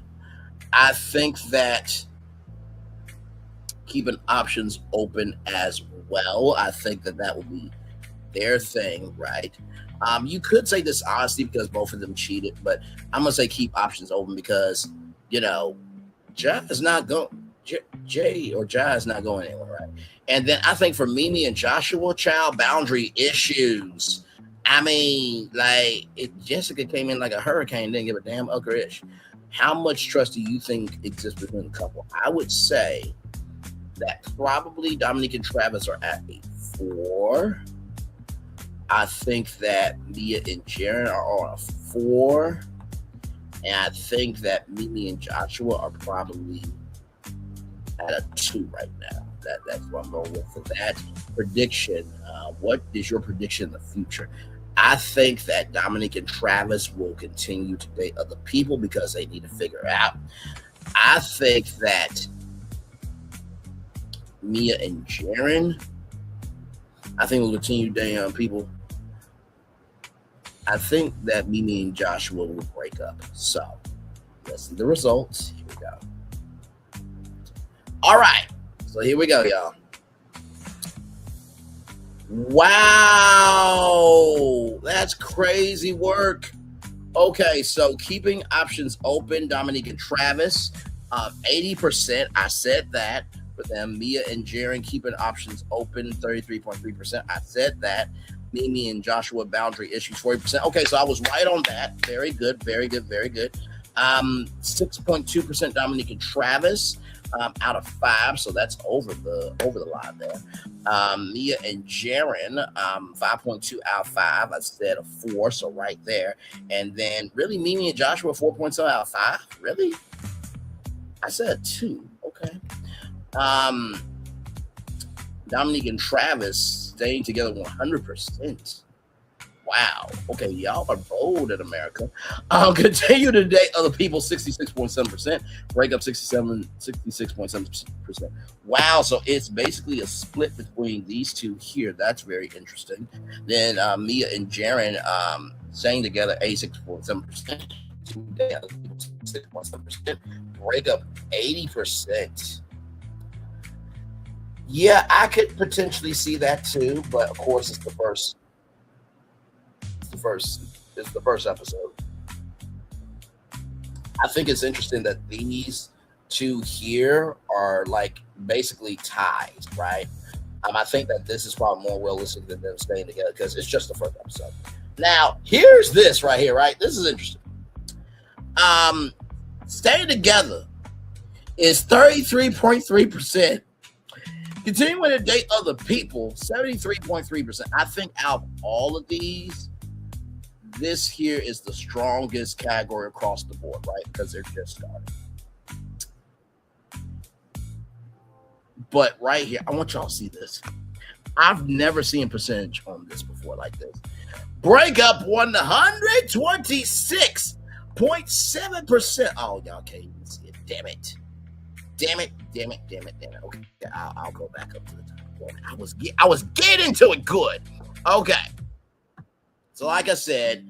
I think that keeping options open as well. I think that will be their thing, right? You could say dishonesty because both of them cheated, but I'm gonna say keep options open because Jai is not going anywhere, right? And then I think for Mimi and Joshua, child, boundary issues. I mean, Jessica came in like a hurricane, didn't give a damn ish. How much trust do you think exists between the couple? I would say that probably Dominic and Travis are at a 4. I think that Mia and Jaren are on a 4. And I think that Mimi and Joshua are probably at a 2 right now. That's what I'm going with for that prediction. What is your prediction in the future? I think that Dominic and Travis will continue to date other people because they need to figure it out. I think that Mia and Jaren, I think will continue dating other people. I think that Mimi and Joshua will break up. So let's see the results. Here we go. All right. So here we go, y'all. Wow. That's crazy work. Okay, so keeping options open, Dominique and Travis, 80%. I said that for them. Mia and Jaren keeping options open, 33.3%. I said that. Mimi and Joshua boundary issues, 40%. Okay, so I was right on that. Very good, very good, very good. 6.2% Dominique and Travis out of 5, so that's over the line there. Mia and Jaren, 5.2 out of 5. I said a 4, so right there. And then really Mimi and Joshua, 4.7 out of 5. Really? I said 2. Okay. Dominique and Travis staying together 100%. Wow. Okay, y'all are bold in America. Continue to date other people, 66.7%. Break up, 66.7%. Wow. So it's basically a split between these two here. That's very interesting. Then Mia and Jaren staying together, 86.7%. 6.7%. Break up, 80%. Yeah, I could potentially see that too, but of course it's the first episode. I think it's interesting that these two here are like basically ties, right? I think that this is probably more realistic than them staying together because it's just the first episode. Now, here's this right here, right? This is interesting. Staying together is 33.3%. Continuing to date other people, 73.3%. I think out of all of these, this here is the strongest category across the board, right? Because they're just starting. But right here, I want y'all to see this. I've never seen percentage on this before like this. Breakup 126.7%. Oh, y'all can't even see it. Damn it. Okay, I'll go back up to the top. I was getting to it good. Okay. So like I said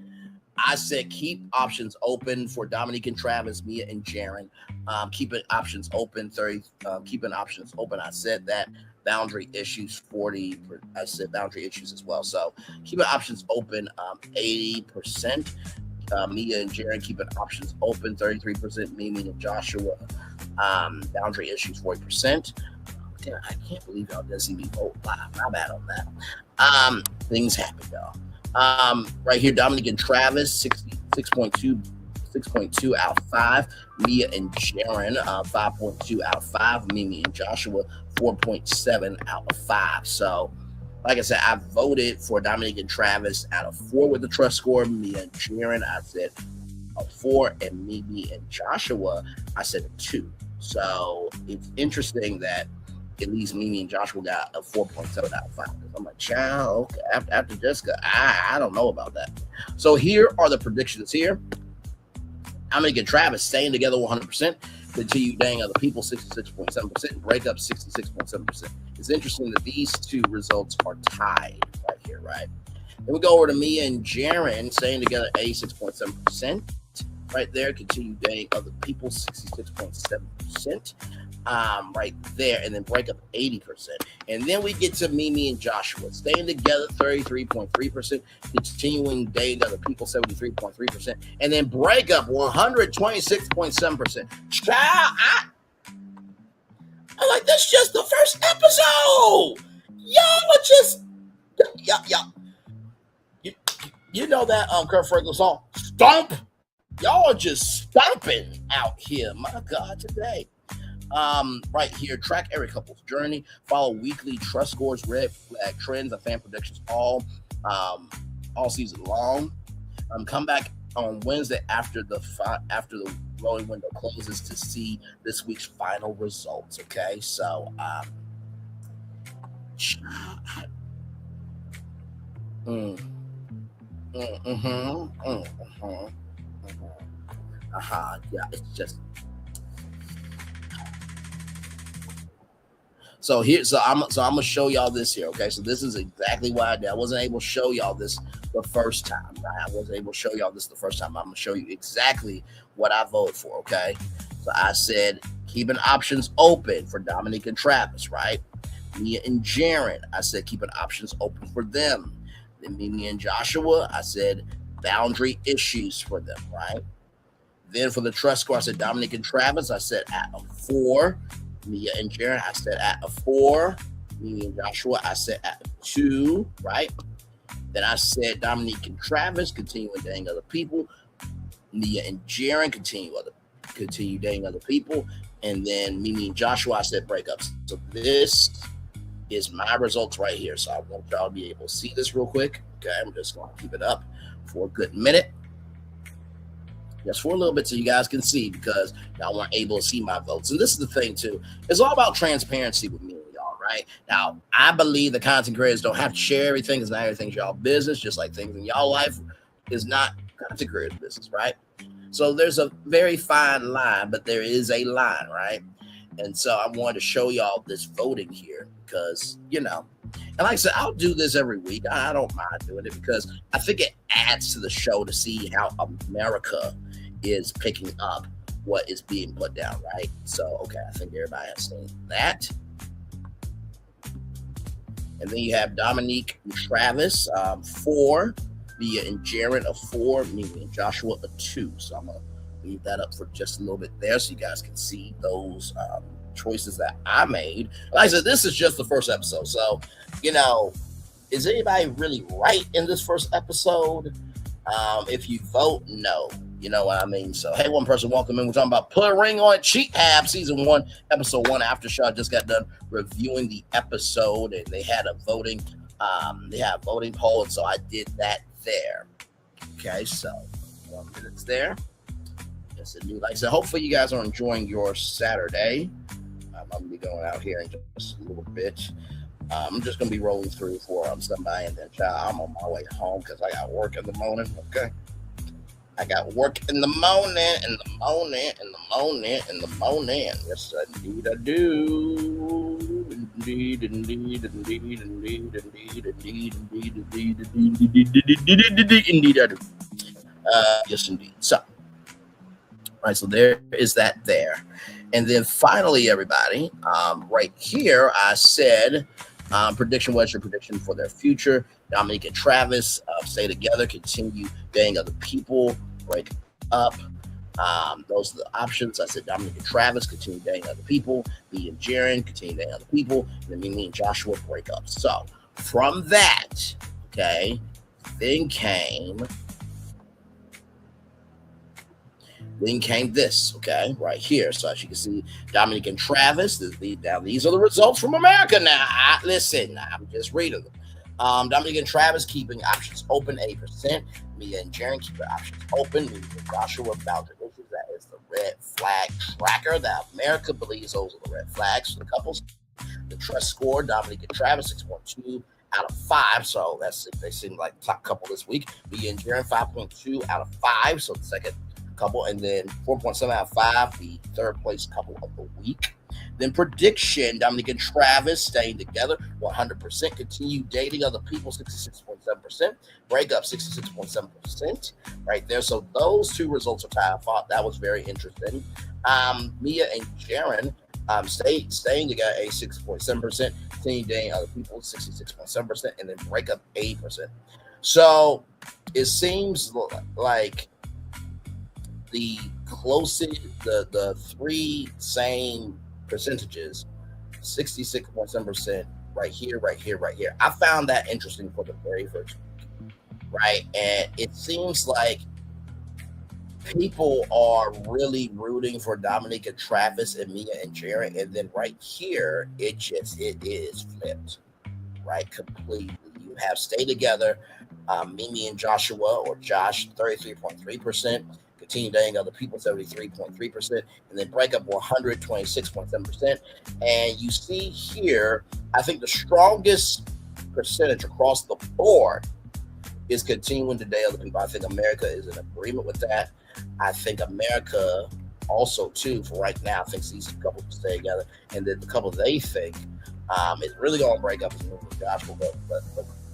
keep options open for Dominique and Travis, Mia and Jaren. Keeping options open, 30. Keeping options open. I said that. Boundary issues, 40. I said boundary issues as well. So keeping options open, 80%. Mia and Jaren keeping options open, 33%. Mimi and Joshua, boundary issues, 40%. Damn, I can't believe y'all didn't see me vote live. My bad on that. Things happen, y'all. Right here, Dominique and Travis, 6.2 out of 5. Mia and Jaren, 5.2 out of 5. Mimi and Joshua, 4.7 out of 5. So, like I said, I voted for Dominique and Travis out of 4 with the trust score. Mia and Jaren, I said a 4, and Mimi and Joshua, I said a 2. So it's interesting that at least Mimi and Joshua got a 4.7 out of 5. I'm like, child, okay, after Jessica, I don't know about that. So here are the predictions here. Dominique and Travis staying together 100%. Continue dating other people, 66.7%. Break up, 66.7%. It's interesting that these two results are tied right here, right? Then we go over to Mia and Jaren staying together, 86.7%. Right there, continue dating other people, 66.7%. Right there, and then break up 80%. And then we get to Mimi and Joshua staying together, 33.3%, continuing dating other people, 73.3%, and then break up 126.7%. Child, I'm like, that's just the first episode. Y'all are just, you know that Kurt Franklin song, Stomp? Y'all are just stomping out here. My God, today. Right here, track every couple's journey, follow weekly trust scores, red flag trends, and fan predictions all season long. Come back on Wednesday after the voting window closes to see this week's final results. Okay, so yeah, it's just. So I'm gonna show y'all this here, okay? So this is exactly what I did. I wasn't able to show y'all this the first time, right? I wasn't able to show y'all this the first time. I'm gonna show you exactly what I voted for, okay? So I said keeping options open for Dominique and Travis, right? Mia and Jaren, I said keeping options open for them. Then Mimi and Joshua, I said boundary issues for them, right? Then for the trust score, I said Dominic and Travis, I said at a 4. Mia and Jaron, I said at a 4. Me and Joshua, I said at a 2, right? Then I said Dominique and Travis continue dating other people. Mia and Jaron continue dating other people. And then Mimi and Joshua, I said breakups. So this is my results right here. So I want y'all to be able to see this real quick. Okay, I'm just going to keep it up for a good minute. Just for a little bit so you guys can see, because y'all weren't able to see my votes. And this is the thing too. It's all about transparency with me and y'all, right? Now, I believe the content creators don't have to share everything, because not everything's y'all business, just like things in y'all life is not content creators' business, right? So there's a very fine line, but there is a line, right? And so I wanted to show y'all this voting here because, and like I said, I'll do this every week. I don't mind doing it because I think it adds to the show to see how America is picking up what is being put down, right? So, okay, I think everybody has seen that. And then you have Dominique and Travis, 4. Mia and Jaron, a 4. Mimi and Joshua, a 2. So I'm going to leave that up for just a little bit there so you guys can see those choices that I made. Like I said, this is just the first episode. So, is anybody really right in this first episode? If you vote, no. You know what I mean? So, hey, one person, welcome in. We're talking about Put a Ring on Cheathab, season 1, episode 1. After show, I just got done reviewing the episode, and they had a voting poll, and so I did that there. Okay, so 1 minute's there. It's a new, like I said, hopefully you guys are enjoying your Saturday. I'm gonna be going out here in just a little bit. I'm just gonna be rolling through for somebody, and then I'm on my way home because I got work in the morning. Okay, I got work in the morning, Yes, indeed I do. Indeed I do. Yes, indeed. So, right, so there is that there. And then finally, everybody, right here, I said, prediction, what's your prediction for their future? Dominique and Travis stay together, continue dating other people, break up. Those are the options. I said Dominique and Travis continue dating other people. Me and Jaron continue dating other people. And then me and Joshua break up. So from that, okay, then came this, okay, right here. So as you can see, Dominique and Travis, now these are the results from America now. Listen, I'm just reading them. Dominique and Travis keeping options open, 8%. Mia and Jaron keeping options open. Me and Joshua boundary issues. That is the red flag tracker that America believes those are the red flags for the couples. The trust score, Dominique and Travis, 6.2 out of 5. So they seem like top couple this week. Mia and Jaron, 5.2 out of 5. So the second couple, and then 4.7 out of 5, the third place couple of the week. Then prediction, Dominique and Travis staying together, 100%. Continue dating other people, 66.7%. Breakup, 66.7%. Right there. So those two results are tied. I thought that was very interesting. Mia and Jaron staying together, 86.7%. Continue dating other people, 66.7%. And then breakup, 80%. So it seems like the closest, the three same percentages, 66.7%, right here. I found that interesting for the very first week, right? And it seems like people are really rooting for Dominique and Travis and Mia and Jaron, and then right here, it is flipped, right? Completely. You have stay together, Mimi and Joshua, or Josh, 33.3%. Continue dating other people, 73.3%, and then break up 126.7%. And you see here, I think the strongest percentage across the board is continuing to date other people. I think America is in agreement with that. I think America also, too, for right now, thinks these couples will stay together, and then the couple they think is really going to break up is moving Joshua, but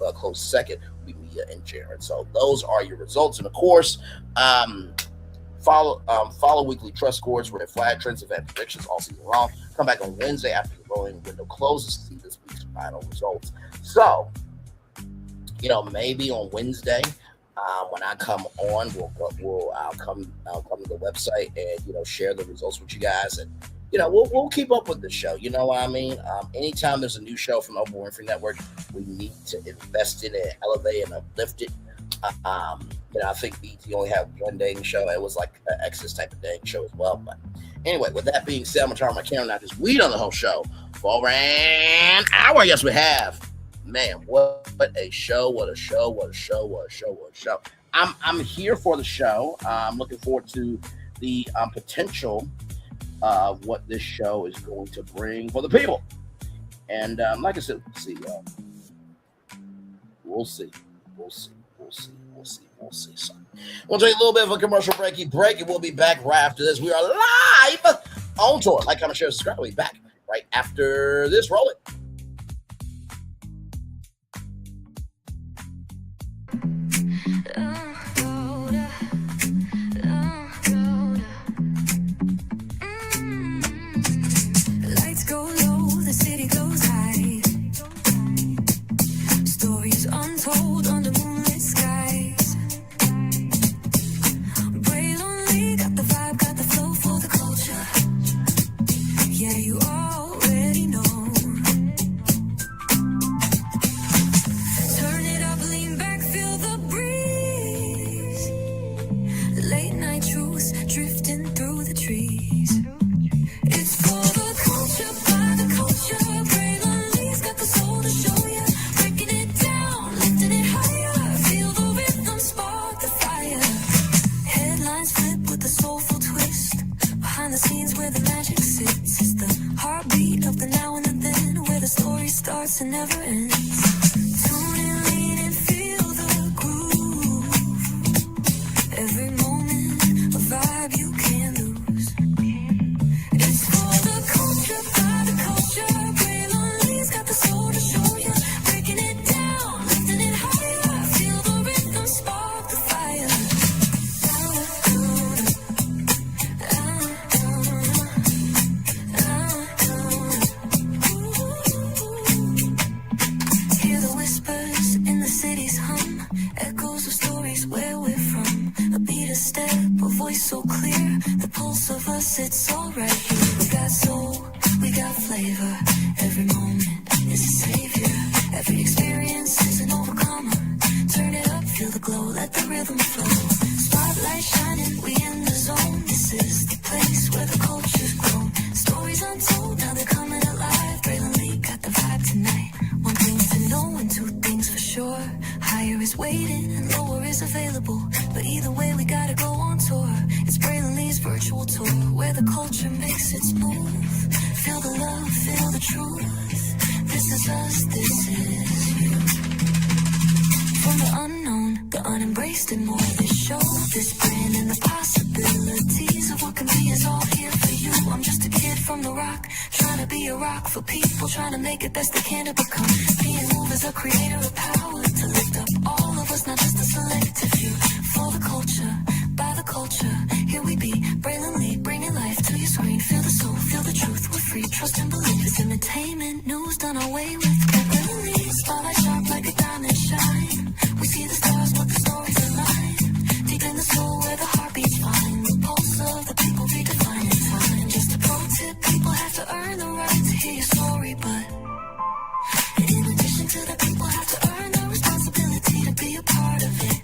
a close second will be Mia and Jaron. So those are your results, and of course, Follow weekly trust scores, red flag trends, event predictions all season long. Come back on Wednesday after the voting window closes to see this week's final results. So, maybe on Wednesday When I come on, I'll come to the website and share the results with you guys, and we'll keep up with the show. You know what I mean? Anytime there's a new show from Oprah Winfrey Network, we need to invest in it, elevate and uplift it. I think BT only had one dating show. It was like an Exodus type of dating show as well. But anyway, with that being said, I'm gonna turn on my camera now because we done the whole show for over an hour. Yes, we have. Man, what a show! What a show! What a show! What a show! What a show! I'm here for the show. I'm looking forward to the potential of what this show is going to bring for the people. And like I said, we'll see. So we'll take a little bit of a commercial break, and we'll be back right after this. We are live on tour. Like, comment, share, subscribe. We'll be back right after this. Roll it. Lights go low, the city goes high. Stories untold under moonlit skies. Pray lonely, got the vibe, got the flow for the culture. Yeah, you already know. Turn it up, lean back, feel the breeze. Late night truths drifting through the trees. It's for the culture, by the culture. Braylon got the soul to show ya. Breaking it down, lifting it higher. Feel the rhythm, spark the fire. Headlines flip with a soulful twist. Behind the scenes where the magic sits. It's the heartbeat of the now and the then, where the story starts and never ends. Tune in, lean and feel the groove. Every moment, a vibe you can't lose. It's for the culture, by the culture. Braylon got the soul to show ya. Breaking it down, lifting it higher. Feel the rhythm, spark the fire. Hear the whispers in the city's hum. Echoes of stories where we're from. A beat, a step, a voice so clear. The pulse of us, it's all right here. We got soul, we got flavor. Every moment is a savior. Every experience is an overcomer. Turn it up, feel the glow, let the rhythm flow. Spotlight shining, we in the zone. This is the place where the culture's grown. Stories untold, now they're coming alive. Braylon Lee got the vibe tonight. One thing to know and two things for sure. Higher is waiting and lower is available. But either way, we gotta go on tour. It's Braylon Lee's virtual tour, where the culture makes its move. Feel the love, feel the truth. This is us, this is you. From the unknown, the unembraced and more. This show, this brand and the possibilities of what can be is all here for you. I'm just a kid from the rock, trying to be a rock for people, trying to make it best they can to become. Being moved as a creator of power to lift up all of us, not just a selective few. For the culture, by the culture, here we be. Braylon Lee, bringing life to your screen. Feel the soul, feel the truth. We're free, trust and believe. It's entertainment, news done away with. Braylon Lee, spotlight sharp like a diamond shine. We see the stars, but the stories align. Deep in the soul where the heartbeats find. The pulse of the people redefining time. Just a pro tip, people have to earn the right to hear your story, but in addition to that, people have to earn the responsibility to be a part of it.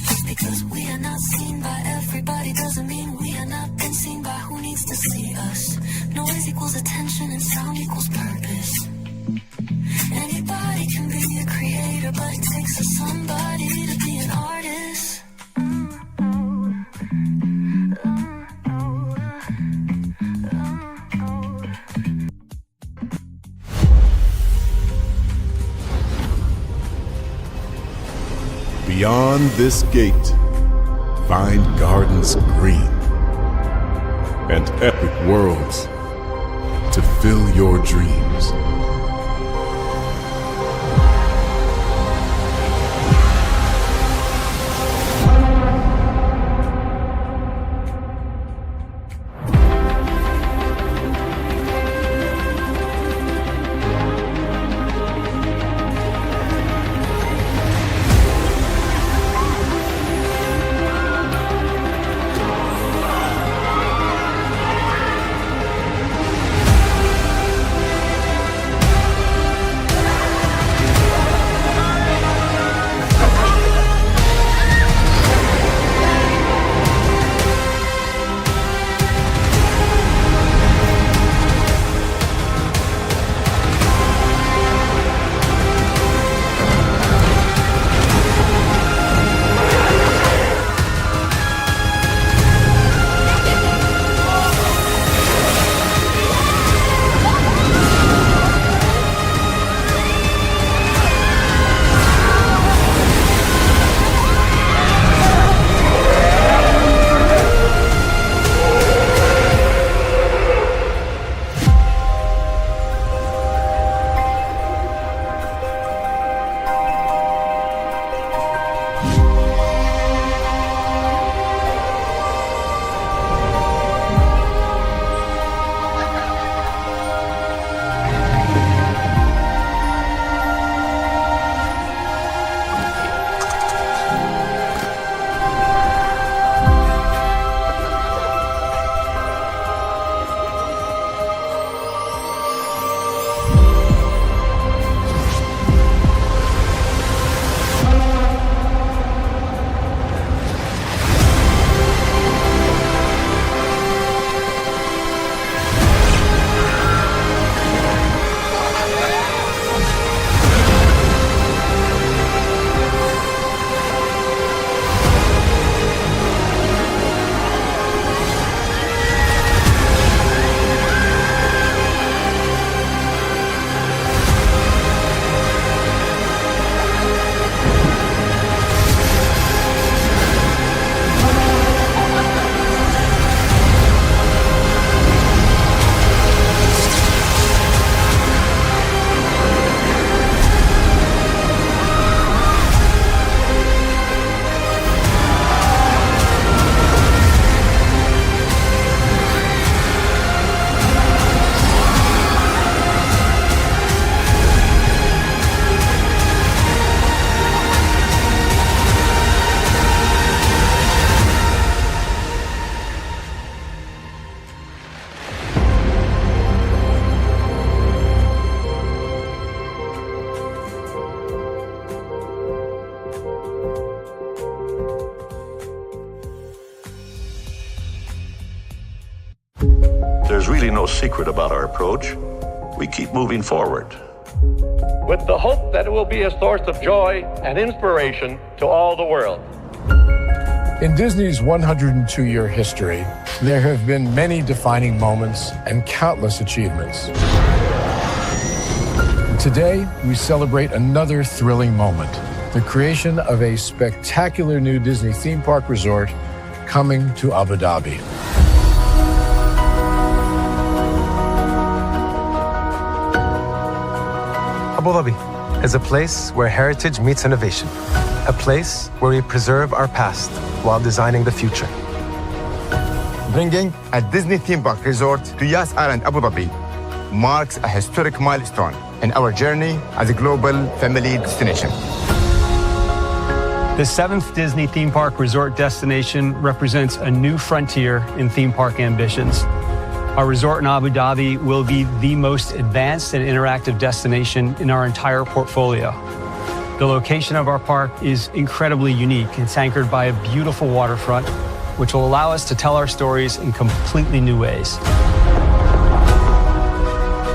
Just because we are not seen by everybody doesn't mean we are not been seen by who needs to see us. Noise equals attention and sound equals purpose. Anybody can be a creator, but it takes a somebody to be an artist. Beyond this gate, find gardens green and epic worlds to fill your dreams. no secret about our approach. We keep moving forward. With the hope that it will be a source of joy and inspiration to all the world. In Disney's 102-year history, there have been many defining moments and countless achievements. Today, we celebrate another thrilling moment, the creation of a spectacular new Disney theme park resort coming to Abu Dhabi. Abu Dhabi is a place where heritage meets innovation, a place where we preserve our past while designing the future. Bringing a Disney theme park resort to Yas Island, Abu Dhabi marks a historic milestone in our journey as a global family destination. The 7th Disney theme park resort destination represents a new frontier in theme park ambitions. Our resort in Abu Dhabi will be the most advanced and interactive destination in our entire portfolio. The location of our park is incredibly unique. It's anchored by a beautiful waterfront, which will allow us to tell our stories in completely new ways.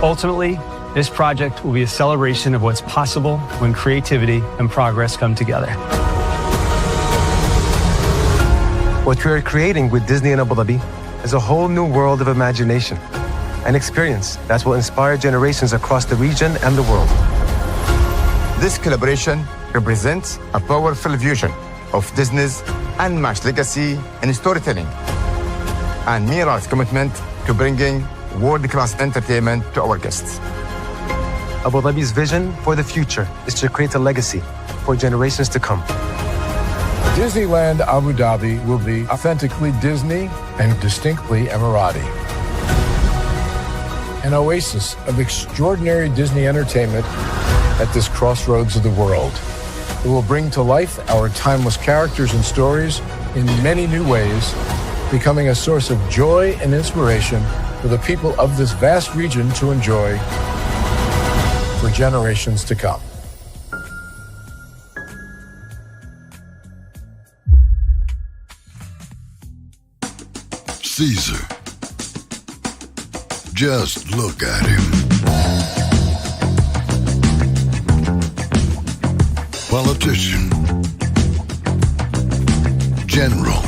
Ultimately, this project will be a celebration of what's possible when creativity and progress come together. What we are creating with Disney in Abu Dhabi is a whole new world of imagination and experience that will inspire generations across the region and the world. This collaboration represents a powerful fusion of Disney's unmatched legacy in storytelling and Mira's commitment to bringing world-class entertainment to our guests. Abu Dhabi's vision for the future is to create a legacy for generations to come. Disneyland Abu Dhabi will be authentically Disney and distinctly Emirati. An oasis of extraordinary Disney entertainment at this crossroads of the world. It will bring to life our timeless characters and stories in many new ways, becoming a source of joy and inspiration for the people of this vast region to enjoy for generations to come. Caesar. Just look at him. Politician. General.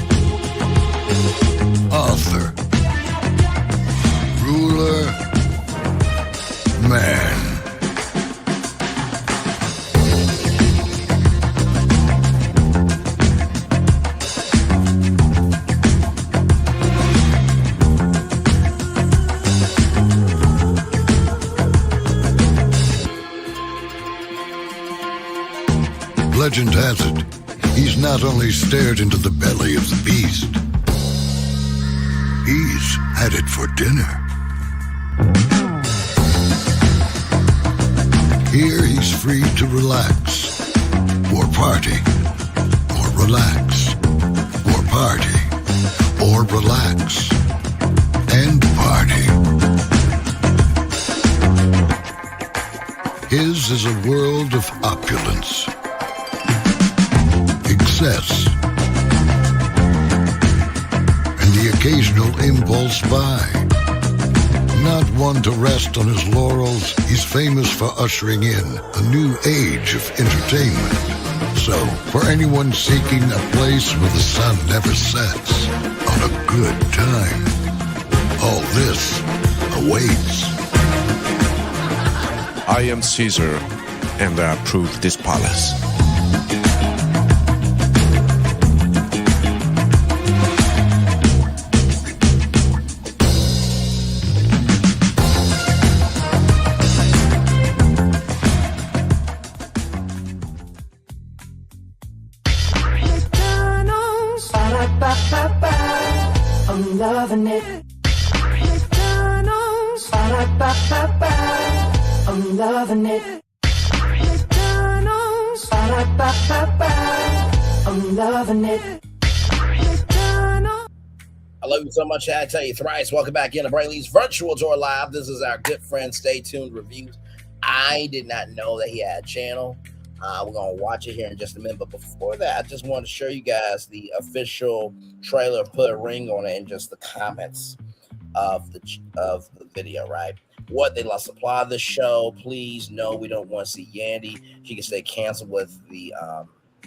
Author. Ruler. Man. Legend has it, he's not only stared into the belly of the beast, he's had it for dinner. Here he's free to relax, or party, or relax, or party, or relax, and party. His is a world of opulence, excess, and the occasional impulse buy. Not one to rest on his laurels, he's famous for ushering in a new age of entertainment. So, for anyone seeking a place where the sun never sets on a good time, all this awaits. I am Caesar, and I approve this palace. I'm loving it. McDonald's. Ba-da-ba-ba-ba. I'm loving it. McDonald's. Ba-da-ba-ba-ba. I'm loving it. McDonald's. I love you so much. I tell you thrice. Welcome back into Brayley's Virtual Tour Live. This is our good friend Stay Tuned Reviews. I did not know that he had a channel. We're going to watch it here in just a minute. But before that, I just want to show you guys the official trailer. Put a ring on it in just the comments. of the video, right? What, they lost supply of the show? Please, no, we don't want to see Yandy. She can stay canceled with the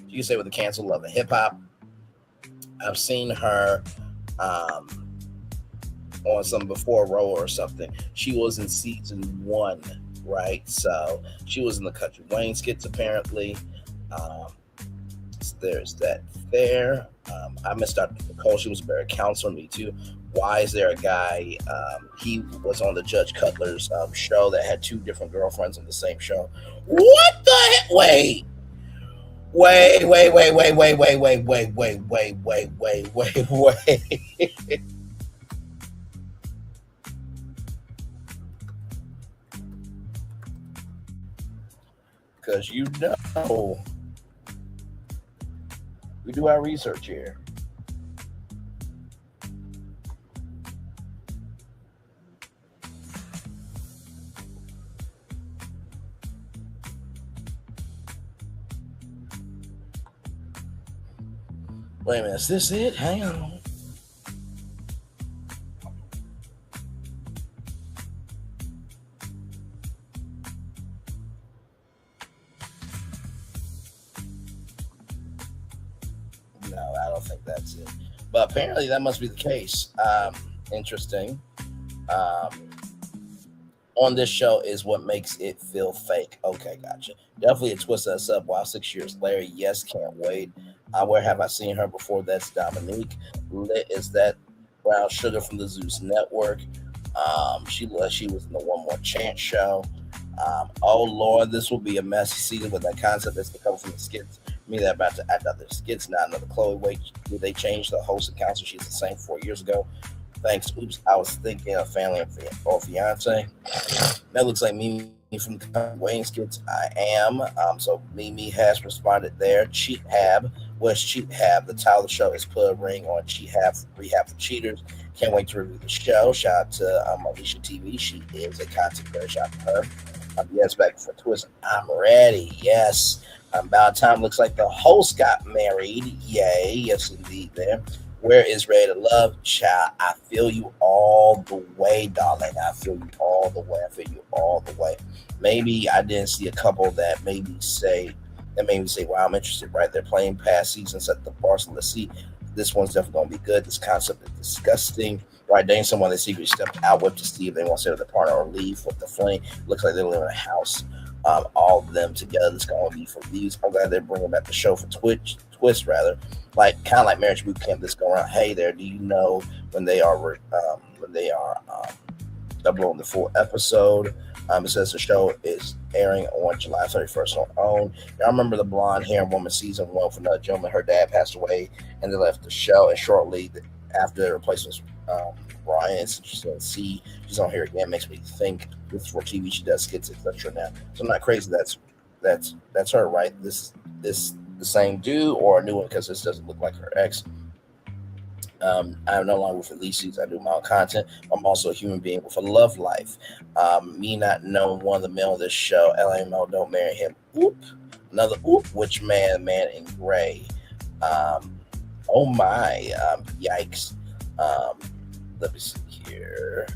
she can stay with the cancel Love and Hip Hop. I've seen her on some before rhoa or something. She was in season 1, right? So she was in the Country Wayne skits apparently. There's that there. I missed out Nicole. She was a better counselor. Me too. Why is there a guy? He was on the Judge Cutler's show that had 2 different girlfriends on the same show. What the heck? Wait. Because you know, we do our research here. Wait a minute, is this it? Hang on. No, I don't think that's it. But apparently that must be the case. Interesting. On this show is what makes it feel fake. Okay, gotcha. Definitely a twist us up. Wow, 6 years later. Yes, can't wait. Where have I seen her before? That's Dominique. Lit is that Brown Sugar from the Zeus Network. She was in the One More Chance show. Oh Lord, this will be a messy season with that concept that's come from the skits. Me, they're about to act out their skits. Not another Chloe. Wait, did they change the host and counselor? She's the same 4 years ago. Thanks. Oops, I was thinking of Family or Fiance. That looks like Mimi from the Wayne skits. I am. So Mimi has responded there. Cheathab. What's Cheathab? The title of the show is Put a Ring on Cheathab, Rehab for Cheaters. Can't wait to review the show. Shout out to Alicia TV. She is a content creator. Shout out to her. Yes, back for twist. I'm ready. Yes. About time. Looks like the host got married. Yay. Yes, indeed. There. Where is Ready to Love? Child, I feel you all the way, darling. I feel you all the way. I feel you all the way. Maybe I didn't see a couple that made me say, wow, I'm interested, right? They're playing past seasons at the bar, so let's see. This one's definitely going to be good. This concept is disgusting. Right, dating someone they secretly stepped out with to see if they want to stay with their partner or leave with the flame. Looks like they live in a house. All of them together. It's going to be for views. I'm glad they're bringing back the show for twist rather. Like kind of like Marriage Boot Camp that's going around. Hey there, do you know when they are uploading the full episode? It says the show is airing on July 31st on OWN. I remember the blonde hair woman season 1 for another gentleman. Her dad passed away and they left the show. And shortly after the replacement Brian, she's on here again. Makes me think this is for TV. She does skits, etc. Now, so I'm not crazy. That's her, right? This the same dude or a new one because this doesn't look like her ex. I'm no longer with Elise's. I do my own content. I'm also a human being with a love life. Me not knowing one of the men on this show, LMO, don't marry him. Oop. Another oop. Which man in gray? Oh my. Yikes. Let me see here.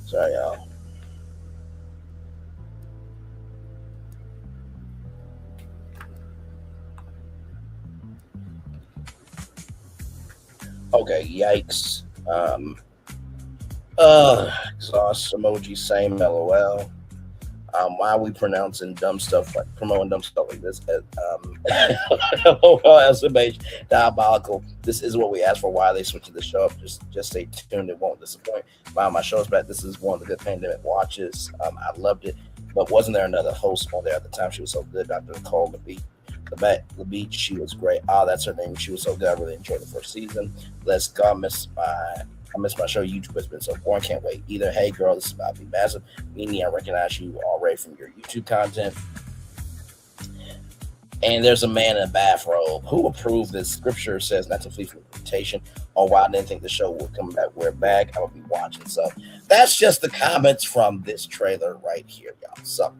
Sorry, y'all. Okay, yikes. Exhaust emoji, same LOL. Why are we pronouncing dumb stuff like promoting dumb stuff like this? SMH, diabolical. This is what we asked for. Why are they switching the show up? Just stay tuned. It won't disappoint. Wow, my show's back. This is one of the good pandemic watches. I loved it. But wasn't there another host on there at the time? She was so good, Dr. Nicole LaBeach. She was great. That's her name. She was so good. I really enjoyed the first season. Let's go. I miss my show. YouTube has been so boring. Can't wait either. Hey, girl, this is about to be massive. Nini, I recognize you already from your YouTube content. And there's a man in a bathrobe who approved this. Scripture says not to flee from temptation. Oh, wow, I didn't think the show would come back. We're back. I will be watching. So that's just the comments from this trailer right here, y'all. So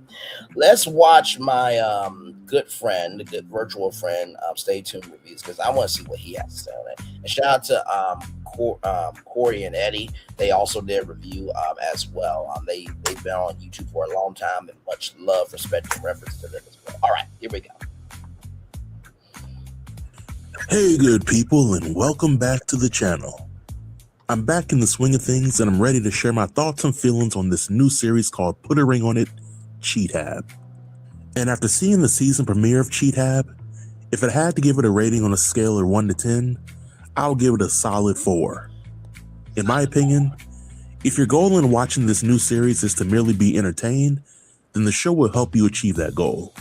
let's watch my good friend, the good virtual friend, Stay Tuned reviews, because I want to see what he has to say on it. And shout out to Corey and Eddie. They also did a review as well. They've been on YouTube for a long time, and much love, respect, and reference to them as well. All right, here we go. Hey good people, and welcome back to the channel. I'm back in the swing of things, and I'm ready to share my thoughts and feelings on this new series called Put a Ring on It, Cheathab. And after seeing the season premiere of Cheathab, if I had to give it a rating on a scale of 1 to 10, I'll give it a solid 4. In my opinion, if your goal in watching this new series is to merely be entertained, then the show will help you achieve that goal.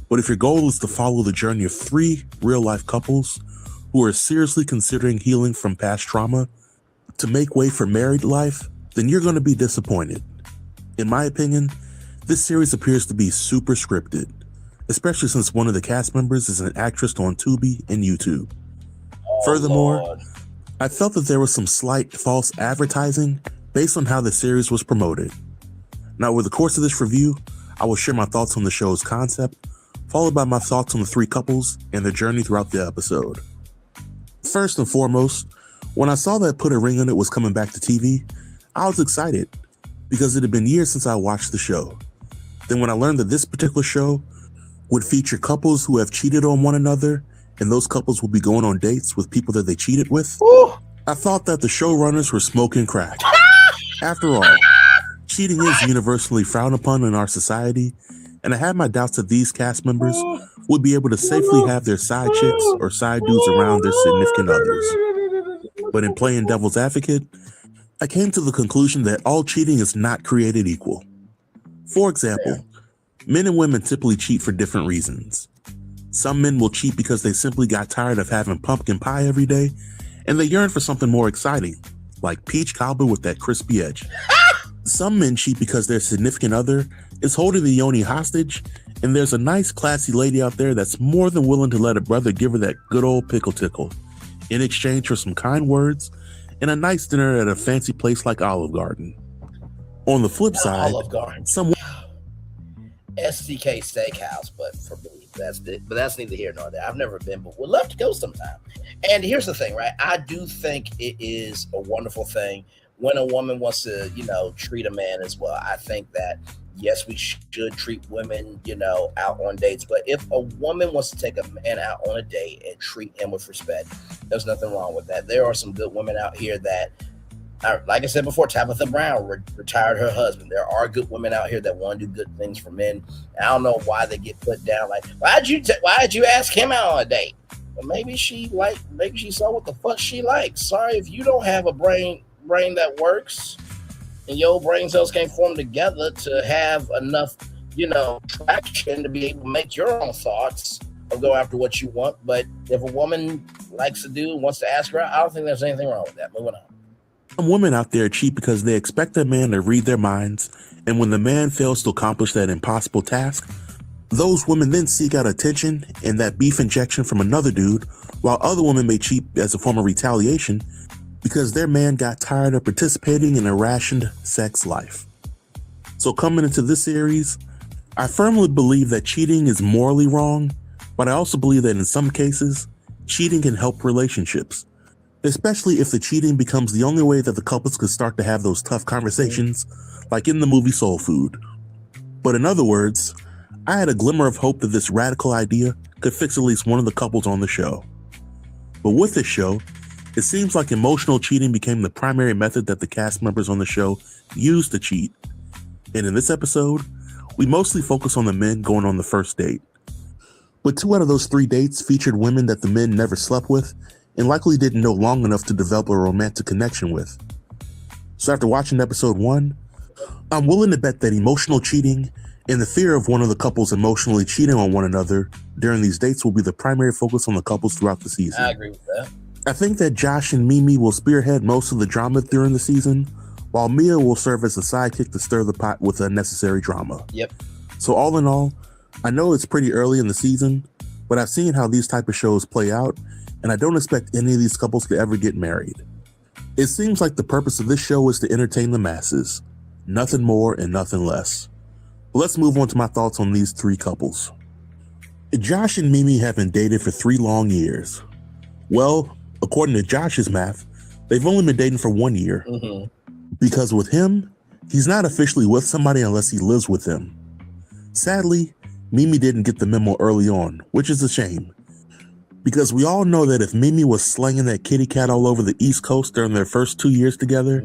But if your goal is to follow the journey of 3 real-life couples who are seriously considering healing from past trauma to make way for married life, then you're going to be disappointed. In my opinion, this series appears to be super scripted, especially since one of the cast members is an actress on Tubi and YouTube. Furthermore, Lord. I felt that there was some slight false advertising based on how the series was promoted. Now, over the course of this review, I will share my thoughts on the show's concept, followed by my thoughts on the 3 couples and their journey throughout the episode. First and foremost, when I saw that Put a Ring on It was coming back to TV, I was excited because it had been years since I watched the show. Then when I learned that this particular show would feature couples who have cheated on one another, and those couples will be going on dates with people that they cheated with, I thought that the showrunners were smoking crack. After all, cheating is universally frowned upon in our society, and I had my doubts that these cast members would be able to safely have their side chicks or side dudes around their significant others. But in playing devil's advocate, I came to the conclusion that all cheating is not created equal. For example, men and women typically cheat for different reasons. Some men will cheat because they simply got tired of having pumpkin pie every day, and they yearn for something more exciting, like peach cobbler with that crispy edge. Some men cheat because their significant other is holding the yoni hostage, and there's a nice, classy lady out there that's more than willing to let a brother give her that good old pickle tickle in exchange for some kind words and a nice dinner at a fancy place like Olive Garden. On the flip side, Olive Garden. some STK Steakhouse, but for me, that's neither here nor there. I've never been, but would love to go sometime. And here's the thing, right? I do think it is a wonderful thing when a woman wants to, treat a man as well. I think that, yes, we should treat women, out on dates. But if a woman wants to take a man out on a date and treat him with respect, there's nothing wrong with that. There are some good women out here that, like I said before, Tabitha Brown retired her husband. There are good women out here that want to do good things for men. I don't know why they get put down. Like, why did you ask him out on a date? Well, maybe she saw what the fuck she likes. Sorry if you don't have a brain that works and your brain cells can't form together to have enough, traction to be able to make your own thoughts or go after what you want. But if a woman likes a dude, wants to ask her out, I don't think there's anything wrong with that. Moving on. Some women out there cheat because they expect a man to read their minds, and when the man fails to accomplish that impossible task, those women then seek out attention and that beef injection from another dude, while other women may cheat as a form of retaliation because their man got tired of participating in a rationed sex life. So coming into this series, I firmly believe that cheating is morally wrong, but I also believe that in some cases, cheating can help relationships, especially if the cheating becomes the only way that the couples could start to have those tough conversations, like in the movie Soul Food. But in other words, I had a glimmer of hope that this radical idea could fix at least one of the couples on the show. But with this show, it seems like emotional cheating became the primary method that the cast members on the show used to cheat. And in this episode, we mostly focus on the men going on the first date. But 2 out of those 3 dates featured women that the men never slept with and likely didn't know long enough to develop a romantic connection with. So after watching episode 1, I'm willing to bet that emotional cheating and the fear of one of the couples emotionally cheating on one another during these dates will be the primary focus on the couples throughout the season. I agree with that. I think that Josh and Mimi will spearhead most of the drama during the season, while Mia will serve as a sidekick to stir the pot with unnecessary drama. Yep. So all in all, I know it's pretty early in the season, but I've seen how these type of shows play out, and I don't expect any of these couples to ever get married. It seems like the purpose of this show is to entertain the masses. Nothing more and nothing less. But let's move on to my thoughts on these three couples. Josh and Mimi have been dated for 3 long years. Well, according to Josh's math, they've only been dating for 1 year. Because with him, he's not officially with somebody unless he lives with them. Sadly, Mimi didn't get the memo early on, which is a shame. Because we all know that if Mimi was slinging that kitty cat all over the East Coast during their first 2 years together,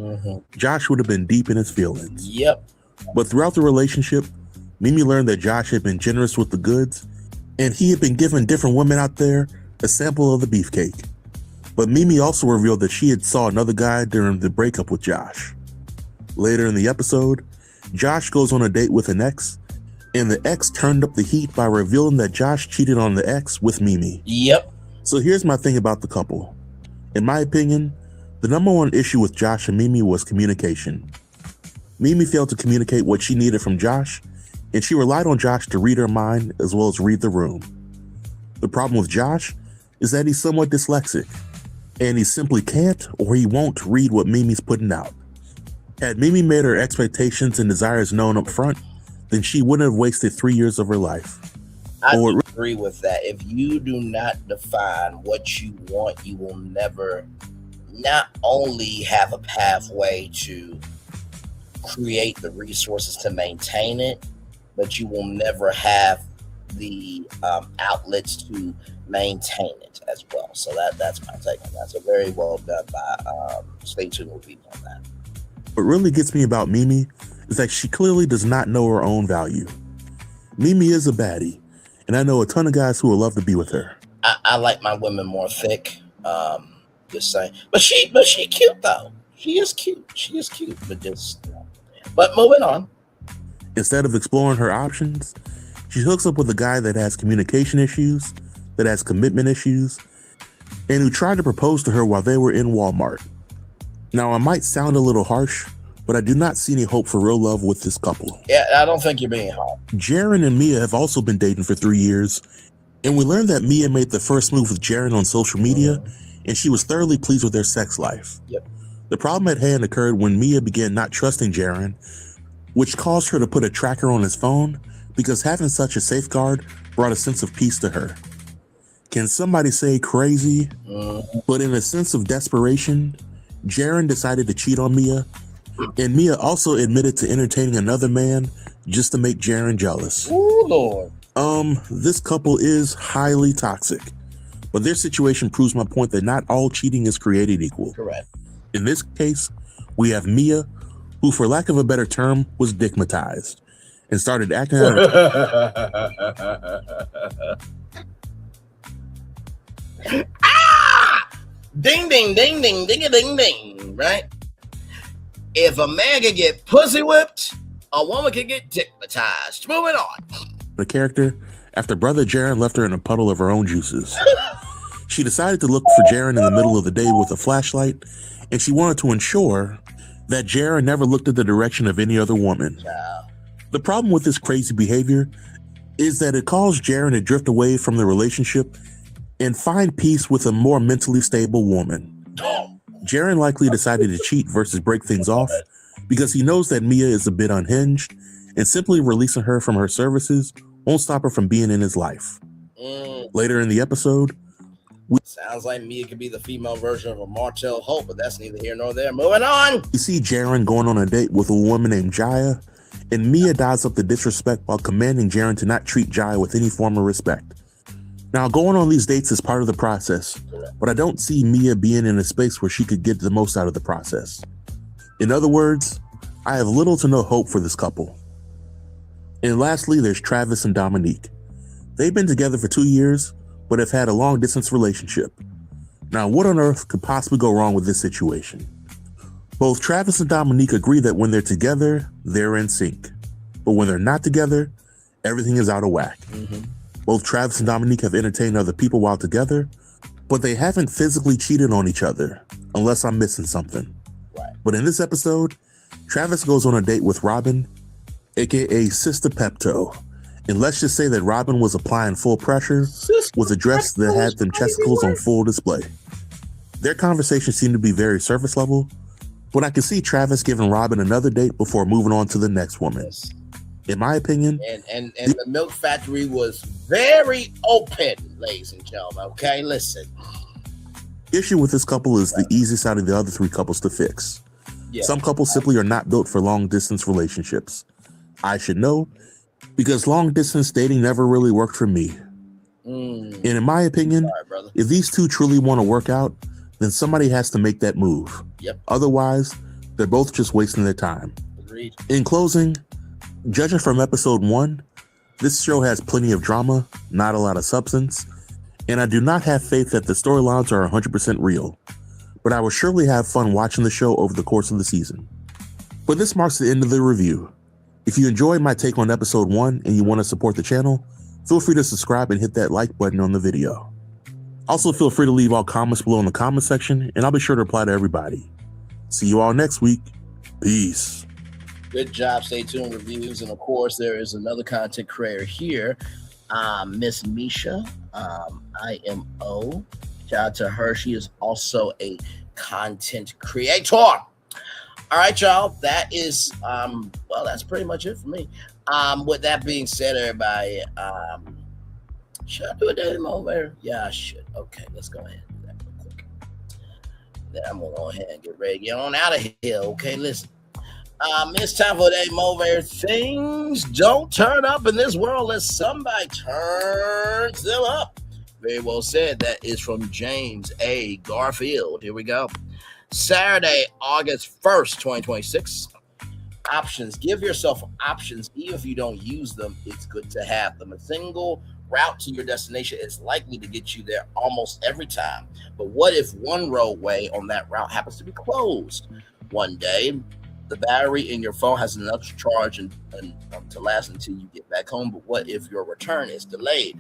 Josh would have been deep in his feelings. Yep. But throughout the relationship, Mimi learned that Josh had been generous with the goods, and he had been giving different women out there a sample of the beefcake. But Mimi also revealed that she had saw another guy during the breakup with Josh. Later in the episode, Josh goes on a date with an ex, and the ex turned up the heat by revealing that Josh cheated on the ex with Mimi. Yep. So here's my thing about the couple. In my opinion, the number one issue with Josh and Mimi was communication. Mimi failed to communicate what she needed from Josh, and she relied on Josh to read her mind as well as read the room. The problem with Josh is that he's somewhat dyslexic, and he simply can't or he won't read what Mimi's putting out. Had Mimi made her expectations and desires known up front, then she wouldn't have wasted 3 years of her life. I agree with that. If you do not define what you want, you will never not only have a pathway to create the resources to maintain it, but you will never have the outlets to maintain it as well. So that's my take on that. So very well done by Stay Tuned with people on that. What really gets me about Mimi is that she clearly does not know her own value. Mimi is a baddie, and I know a ton of guys who would love to be with her. I like my women more thick. Just saying. But she cute though. She is cute. But moving on. Instead of exploring her options, she hooks up with a guy that has communication issues, that has commitment issues, and who tried to propose to her while they were in Walmart. Now, I might sound a little harsh, but I do not see any hope for real love with this couple. Yeah, I don't think you're being harsh. Jaren and Mia have also been dating for 3 years, and we learned that Mia made the first move with Jaren on social media, and she was thoroughly pleased with their sex life. Yep. The problem at hand occurred when Mia began not trusting Jaren, which caused her to put a tracker on his phone because having such a safeguard brought a sense of peace to her. Can somebody say crazy? But in a sense of desperation, Jaren decided to cheat on Mia, and Mia also admitted to entertaining another man just to make Jaren jealous. Ooh, Lord. This couple is highly toxic, but their situation proves my point that not all cheating is created equal. Correct. In this case, we have Mia, who, for lack of a better term, was dickmatized and started acting out. Ding, ding, ding, ding, ding, ding, ding, right? If a man can get pussy whipped, a woman can get dickmatized. Moving on. The character after brother Jaren left her in a puddle of her own juices. She decided to look for Jaren in the middle of the day with a flashlight, and she wanted to ensure that Jaren never looked at the direction of any other woman. The problem with this crazy behavior is that it caused Jaren to drift away from the relationship and find peace with a more mentally stable woman. Jaren likely decided to cheat versus break things off because he knows that Mia is a bit unhinged, and simply releasing her from her services won't stop her from being in his life. Later in the episode, sounds like Mia could be the female version of a Martell Hope, but that's neither here nor there. Moving on. We see Jaren going on a date with a woman named Jaya, and Mia dials up the disrespect while commanding Jaren to not treat Jaya with any form of respect. Now, going on these dates is part of the process, but I don't see Mia being in a space where she could get the most out of the process. In other words, I have little to no hope for this couple. And lastly, there's Travis and Dominique. They've been together for 2 years, but have had a long-distance relationship. Now, what on earth could possibly go wrong with this situation? Both Travis and Dominique agree that when they're together, they're in sync. But when they're not together, everything is out of whack. Both Travis and Dominique have entertained other people while together, but they haven't physically cheated on each other, unless I'm missing something. But in this episode, Travis goes on a date with Robin, aka Sister Pepto. And let's just say that Robin was applying full pressure with a dress that had them chesticles on full display. Their conversation seemed to be very surface level, but I could see Travis giving Robin another date before moving on to the next woman. In my opinion, and the milk factory was very open, ladies and gentlemen. Okay, listen. The issue with this couple is the easiest out of the other three couples to fix. Yeah. Some couples simply are not built for long distance relationships. I should know, because long distance dating never really worked for me. And in my opinion, if these two truly want to work out, then somebody has to make that move. Yep. Otherwise, they're both just wasting their time. Agreed. In closing, judging from episode 1, this show has plenty of drama, not a lot of substance, and I do not have faith that the storylines are 100% real. But I will surely have fun watching the show over the course of the season. But this marks the end of the review. If you enjoyed my take on episode 1 and you want to support the channel, feel free to subscribe and hit that like button on the video. Also, feel free to leave all comments below in the comment section, and I'll be sure to reply to everybody. See you all next week. Peace. Good job. Stay tuned. Reviews. And of course, there is another content creator here, Miss Misha, IMO. Shout out to her. She is also a content creator. All right, y'all. That is, well, that's pretty much it for me. With that being said, everybody, should I do a daily mover? Yeah, I should. Okay, let's go ahead and do that real quick. Then I'm going to go ahead and get ready to get on out of here. Okay, listen. It's time for a daily mover. Things don't turn up in this world unless somebody turns them up. Very well said. That is from James A. Garfield. Here we go. Saturday, August 1st, 2026. Options. Give yourself options. Even if you don't use them, it's good to have them. A single route to your destination is likely to get you there almost every time. But what if one roadway on that route happens to be closed? One day, the battery in your phone has enough charge and to last until you get back home. But what if your return is delayed?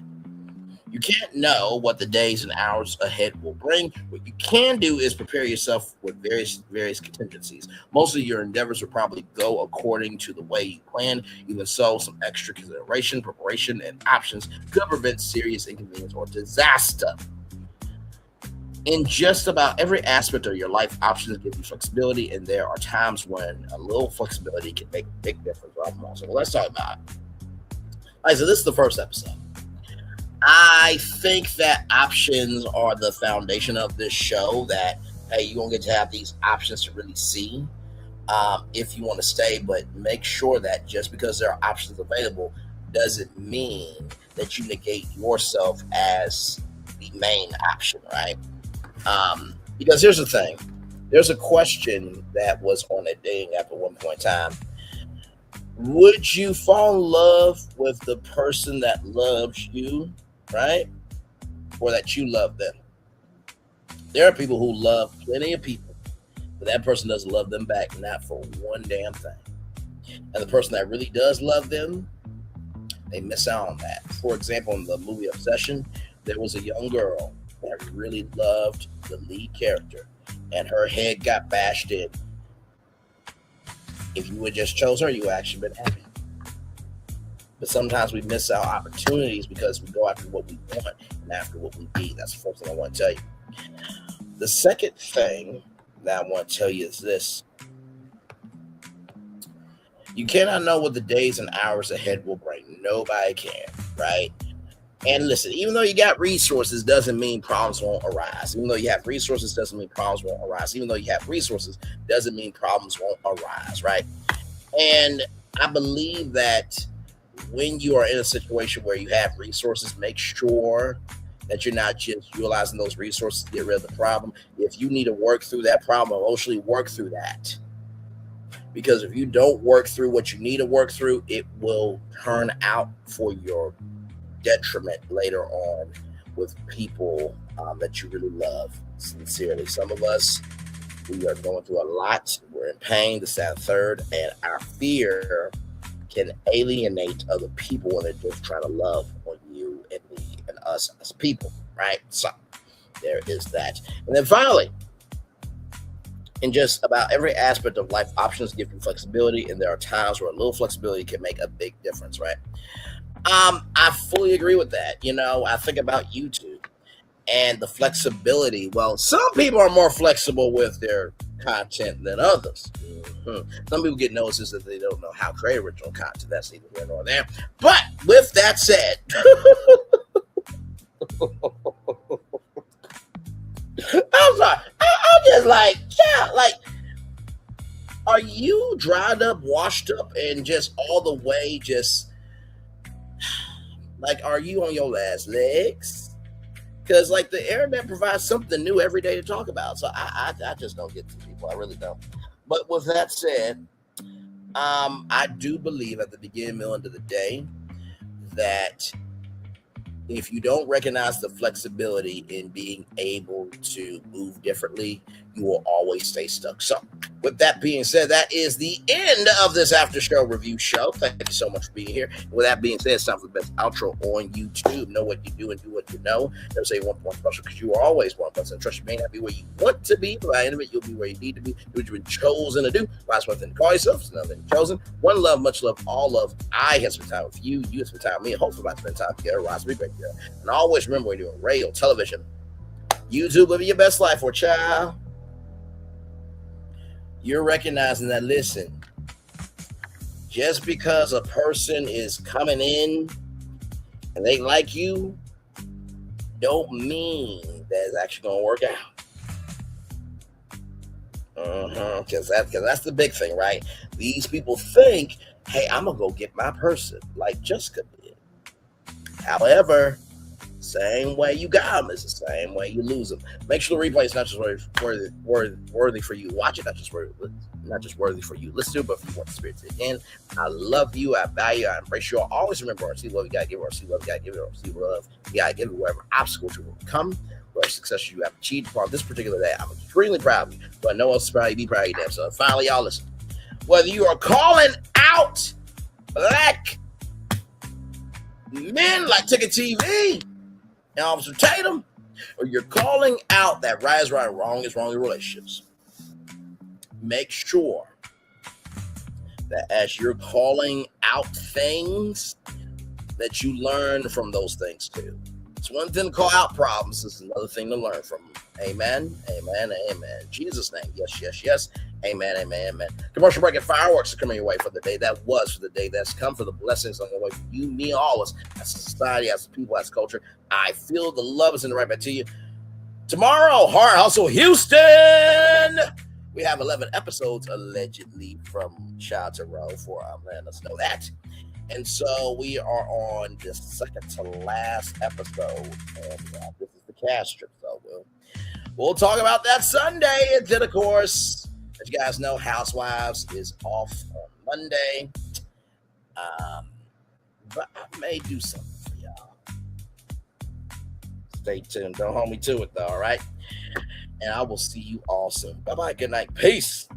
You can't know what the days and hours ahead will bring. What you can do is prepare yourself with various contingencies. Most of your endeavors will probably go according to the way you plan. Even so, some extra consideration, preparation, and options could prevent serious inconvenience or disaster. In just about every aspect of your life, options give you flexibility, and there are times when a little flexibility can make a big difference. So let's talk about it. All right, so this is the first episode. I think that options are the foundation of this show, that, hey, you won't get to have these options to really see if you want to stay, but make sure that just because there are options available doesn't mean that you negate yourself as the main option, right? Because here's the thing. There's a question that was on a dating app at one point in time. Would you fall in love with the person that loves you, right? Or that you love them? There are people who love plenty of people, but that person doesn't love them back, not for one damn thing. And the person that really does love them, they miss out on that. For example, in the movie Obsession, there was a young girl that really loved the lead character, and her head got bashed in. If you would just chose her, you would actually been happy. But sometimes we miss out opportunities because we go after what we want and after what we need. That's the first thing I want to tell you. The second thing that I want to tell you is this. You cannot know what the days and hours ahead will bring. Nobody can, right? And listen, even though you got resources doesn't mean problems won't arise. Even though you have resources doesn't mean problems won't arise. Even though you have resources doesn't mean problems won't arise, right? And I believe that when you are in a situation where you have resources, make sure that you're not just utilizing those resources to get rid of the problem. If you need to work through that problem, emotionally work through that. Because if you don't work through what you need to work through, it will turn out for your detriment later on with people that you really love sincerely. Some of us, we are going through a lot. We're in pain, this, that, and third, and our fear can alienate other people when they're just trying to love on you and me and us as people, right? So there is that. And then finally, in just about every aspect of life, options give you flexibility, and there are times where a little flexibility can make a big difference, right? I fully agree with that. You know, I think about YouTube and the flexibility. Well, some people are more flexible with their content than others. Some people get notices that they don't know how to create original content. That's neither here nor there. But with that said, I'm sorry. I'm just like, yeah, like, are you dried up, washed up, and just all the way just like, are you on your last legs? Because like the internet provides something new every day to talk about. So I just don't get to people. I really don't. But with that said, I do believe at the beginning, middle, end of the day that if you don't recognize the flexibility in being able to move differently, you will always stay stuck. So with that being said, that is the end of this after show review show. Thank you so much for being here. With that being said, it's time for the best outro on YouTube. Know what you do and do what you know. Never say one point special because you are always one person. Trust you may not be where you want to be, but by the end of it, you'll be where you need to be. Do what you've been chosen to do. Last one thing to call yourself is another thing chosen. One love, much love, all love. I have spent time with you. You have spent time with me. And hopefully, I spend time together. Rise, be great together. And always remember we're doing radio, television, YouTube, living your best life for child. You're recognizing that, listen, just because a person is coming in and they like you, don't mean that it's actually going to work out. Because that's the big thing, right? These people think, hey, I'm going to go get my person like Jessica did. However, same way you got them is the same way you lose them. Make sure the replay is not just worthy for you. Watch it, not just worthy for you. Listen to it, but if you want the spirit to end. I love you. I value you. I embrace you. Always remember, see love you gotta give it, or see love you gotta give it, or see love you gotta give it. Wherever obstacles you will come, whatever success you have achieved upon this particular day, I'm extremely proud of you. But no one else is proud of you. Be proud of you, damn. So finally, y'all listen. Whether you are calling out black men like Ticket TV and Officer Tatum, or you're calling out that right is right, wrong is wrong in relationships, make sure that as you're calling out things, that you learn from those things too. It's one thing to call out problems, it's another thing to learn from them. Amen, amen, amen. In Jesus' name, yes, yes, yes. Amen, amen, amen. Commercial break and fireworks are coming your way for the day that was, for the day that's come, for the blessings on the way for you, me, all of us, as a society, as a people, as a culture. I feel the love is in the right back to you. Tomorrow, Heart Hustle Houston. We have 11 episodes allegedly from Child to Row for letting us know that. And so we are on the second to last episode. And this is the cast strip. So we'll talk about that Sunday. And then, of course, as you guys know, Housewives is off on Monday. But I may do something for y'all. Stay tuned. Don't hold me to it, though, all right? And I will see you all soon. Bye-bye. Good night. Peace.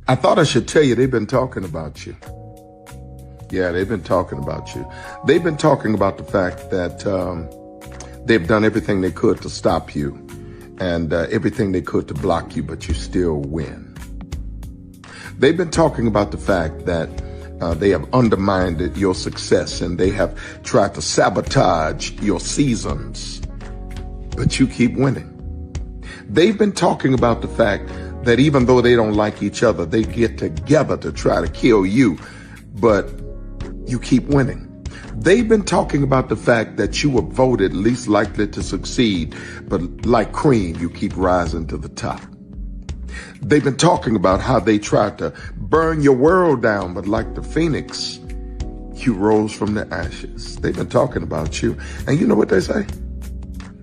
I thought I should tell you they've been talking about you. Yeah, they've been talking about you. They've been talking about the fact that they've done everything they could to stop you and everything they could to block you, but you still win. They've been talking about the fact that they have undermined your success and they have tried to sabotage your seasons, but you keep winning. They've been talking about the fact that even though they don't like each other, they get together to try to kill you, but you keep winning. They've been talking about the fact that you were voted least likely to succeed, but like cream, you keep rising to the top. They've been talking about how they tried to burn your world down, but like the phoenix, you rose from the ashes. They've been talking about you. And you know what they say?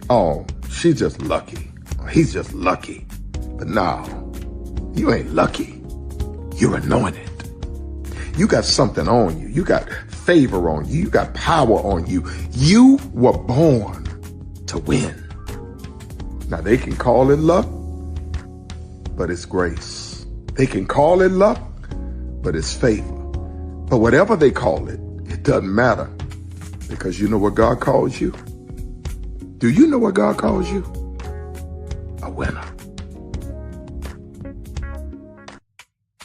Oh, she's just lucky. He's just lucky. But no, you ain't lucky. You're anointed. You got something on you. You got favor on you. You got power on you. You were born to win. Now they can call it luck, but it's grace. They can call it luck, but it's favor. But whatever they call it, it doesn't matter, because you know what God calls you? Do you know what God calls you? A winner.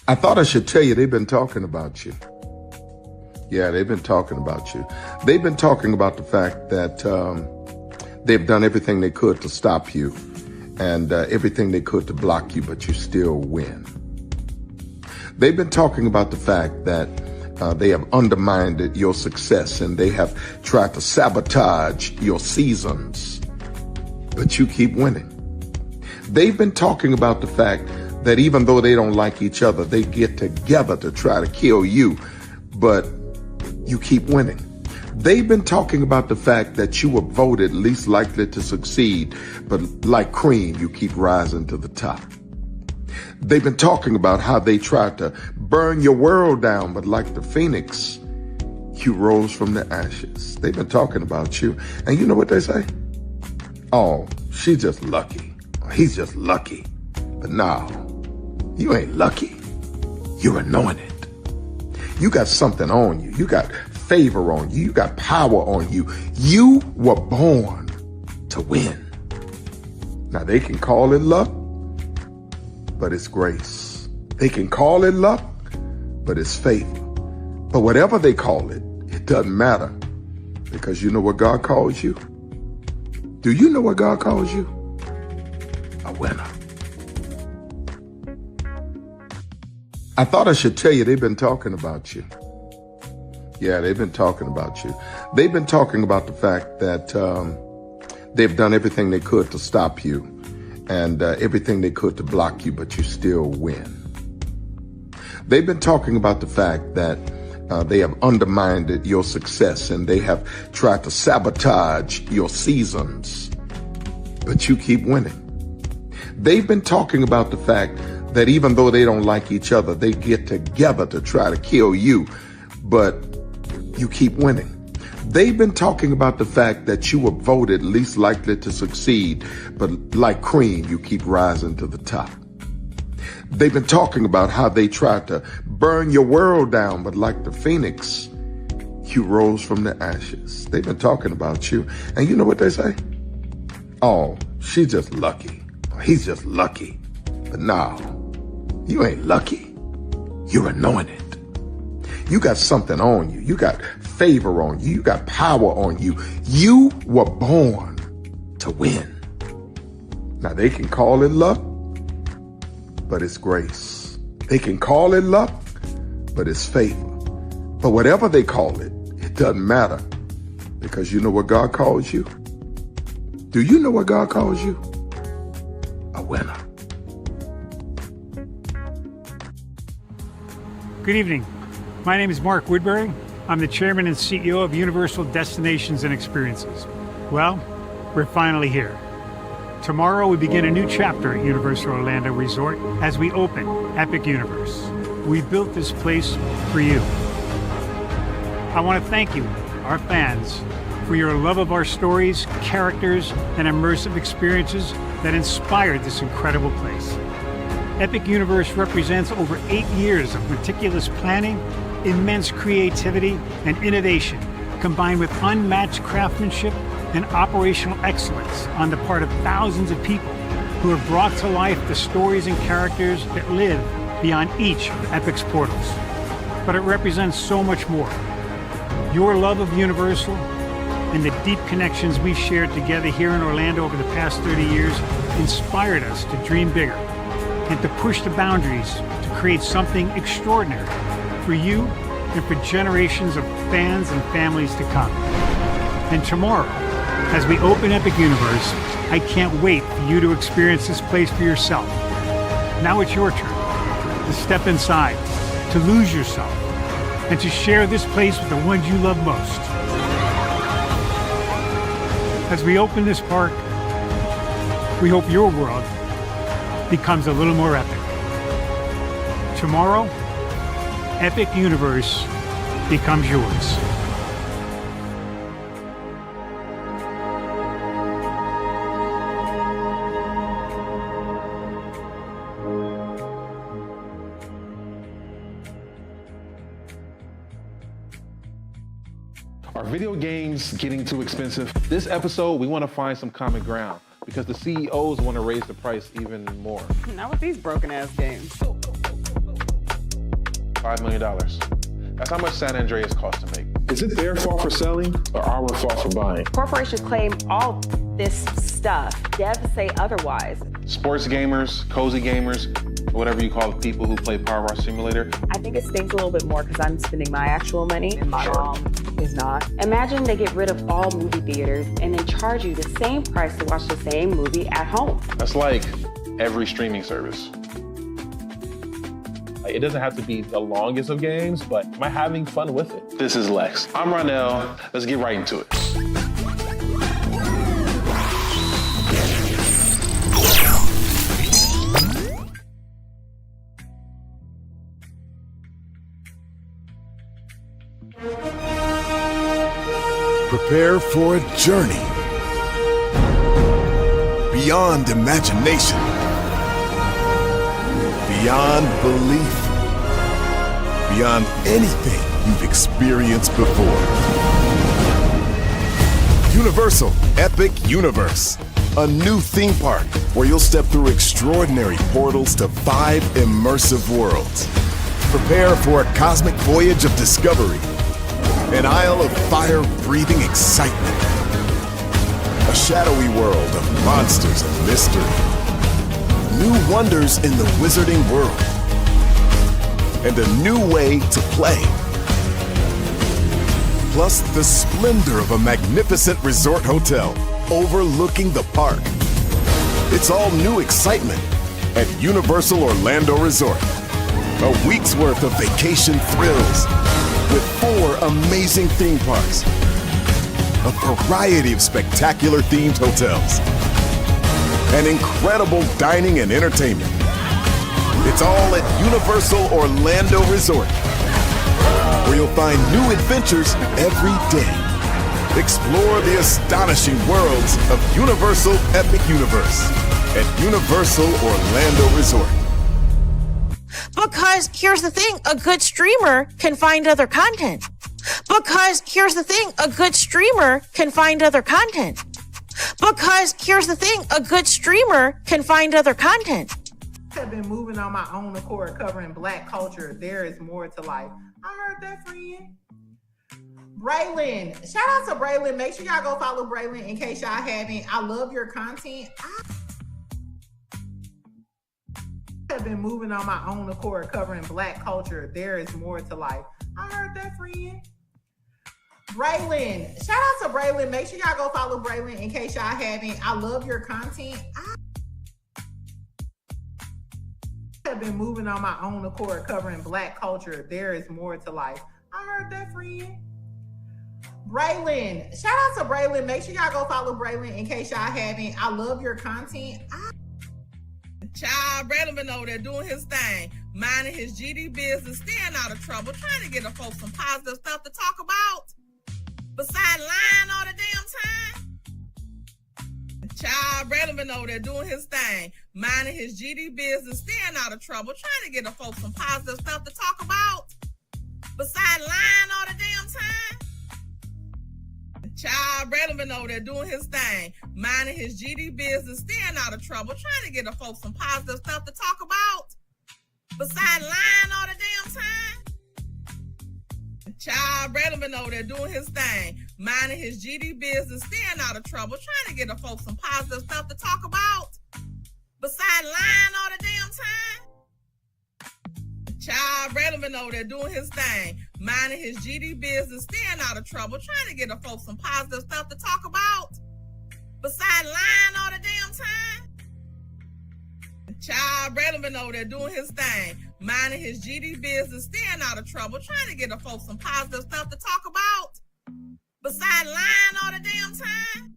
I thought I should tell you they've been talking about you. Yeah, they've been talking about you. They've been talking about the fact that they've done everything they could to stop you and everything they could to block you, but you still win. They've been talking about the fact that they have undermined your success and they have tried to sabotage your seasons, but you keep winning. They've been talking about the fact that even though they don't like each other, they get together to try to kill you, but you keep winning. They've been talking about the fact that you were voted least likely to succeed, but like cream, you keep rising to the top. They've been talking about how they tried to burn your world down, but like the phoenix, you rose from the ashes. They've been talking about you, and you know what they say? Oh, she's just lucky. He's just lucky. But no, you ain't lucky. You're anointed. You got something on you. You got favor on you. You got power on you. You were born to win. Now they can call it luck, but it's grace. They can call it luck, but it's favor. But whatever they call it, it doesn't matter, because you know what God calls you? Do you know what God calls you? A winner. I thought I should tell you they've been talking about you. Yeah, they've been talking about you. They've been talking about the fact that they've done everything they could to stop you and everything they could to block you, but you still win. They've been talking about the fact that they have undermined your success and they have tried to sabotage your seasons, but you keep winning. They've been talking about the fact that even though they don't like each other, they get together to try to kill you, but you keep winning. They've been talking about the fact that you were voted least likely to succeed, but like cream, you keep rising to the top. They've been talking about how they tried to burn your world down, but like the phoenix, you rose from the ashes. They've been talking about you, and you know what they say? Oh, she's just lucky. He's just lucky. But no, you ain't lucky. You're anointed. You got something on you. You got favor on you. You got power on you. You were born to win. Now they can call it luck, but it's grace. They can call it luck, but it's favor. But whatever they call it, it doesn't matter, because you know what God calls you? Do you know what God calls you? A winner. Good evening. My name is Mark Woodbury. I'm the chairman and CEO of Universal Destinations and Experiences. Well, we're finally here. Tomorrow we begin a new chapter at Universal Orlando Resort as we open Epic Universe. We built this place for you. I want to thank you, our fans, for your love of our stories, characters, and immersive experiences that inspired this incredible place. Epic Universe represents over 8 years of meticulous planning, immense creativity, and innovation, combined with unmatched craftsmanship and operational excellence on the part of thousands of people who have brought to life the stories and characters that live beyond each of Epic's portals. But it represents so much more. Your love of Universal and the deep connections we've shared together here in Orlando over the past 30 years inspired us to dream bigger and to push the boundaries to create something extraordinary for you and for generations of fans and families to come. And tomorrow, as we open Epic Universe, I can't wait for you to experience this place for yourself. Now it's your turn to step inside, to lose yourself, and to share this place with the ones you love most. As we open this park, we hope your world becomes a little more epic. Tomorrow, Epic Universe becomes yours. Are video games getting too expensive? This episode, we want to find some common ground because the CEOs want to raise the price even more. Not with these broken ass games. $5 million. That's how much San Andreas cost to make. Is it their fault for selling or our fault for buying? Corporations claim all this stuff. Devs say otherwise. Sports gamers, cozy gamers, whatever you call the people who play Power Wash Simulator. I think it stings a little bit more because I'm spending my actual money and my mom is not. Imagine they get rid of all movie theaters and then charge you the same price to watch the same movie at home. That's like every streaming service. It doesn't have to be the longest of games, but am I having fun with it? This is Lex. I'm Ronell. Let's get right into it. Prepare for a journey beyond imagination, beyond belief, beyond anything you've experienced before. Universal Epic Universe, a new theme park where you'll step through extraordinary portals to 5 immersive worlds. Prepare for a cosmic voyage of discovery, an isle of fire-breathing excitement, a shadowy world of monsters and mystery, new wonders in the wizarding world, and a new way to play. Plus the splendor of a magnificent resort hotel overlooking the park. It's all new excitement at Universal Orlando Resort. A week's worth of vacation thrills with 4 amazing theme parks, a variety of spectacular themed hotels, and incredible dining and entertainment. It's all at Universal Orlando Resort, where you'll find new adventures every day. Explore the astonishing worlds of Universal Epic Universe at Universal Orlando Resort. Because here's the thing, a good streamer can find other content. Because here's the thing, a good streamer can find other content. Because here's the thing, a good streamer can find other content. I have been moving on my own accord, covering Black culture. There is more to life. I heard that, friend. Braylon, shout out to Braylon. Make sure y'all go follow Braylon in case y'all haven't. I love your content. I have been moving on my own accord, covering Black culture. There is more to life. I heard that, friend. Braylon, shout out to Braylon. Make sure y'all go follow Braylon in case y'all haven't. I love your content. I have been moving on my own accord, covering Black culture. There is more to life. I heard that, friend. Braylon, shout out to Braylon. Make sure y'all go follow Braylon in case y'all haven't. I love your content. Child, Braylon been over there doing his thing, minding his GD business, staying out of trouble, trying to get the folks some positive stuff to talk about. Besides lying all the damn time. Child, Braylon been over there doing his thing, minding his GD business, staying out of trouble, trying to get the folks some positive stuff to talk about. Besides lying all the damn time. Child, Braylon been over there doing his thing, minding his GD business, staying out of trouble, trying to get the folks some positive stuff to talk about. Besides lying all the damn time. Child, Braylon been over there doing his thing, minding his GD business, staying out of trouble, trying to get the folks some positive stuff to talk about. Besides lying all the damn time. Child, Braylon been over there doing his thing, minding his GD business, staying out of trouble, trying to get the folks some positive stuff to talk about. Besides lying all the damn time. Child, Braylon been over there doing his thing, minding his GD business, staying out of trouble, trying to get the folks some positive stuff to talk about. Besides lying all the damn time.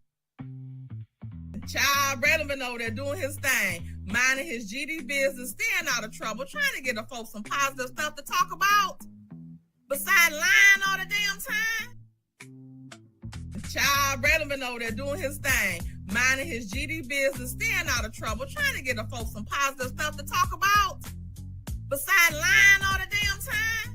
Child, Braylon been over there doing his thing, minding his GD business, staying out of trouble, trying to get the folks some positive stuff to talk about. Besides lying all the damn time. Child, Braylon been over there doing his thing, minding his GD business, staying out of trouble, trying to get the folks some positive stuff to talk about. Besides lying all the damn time.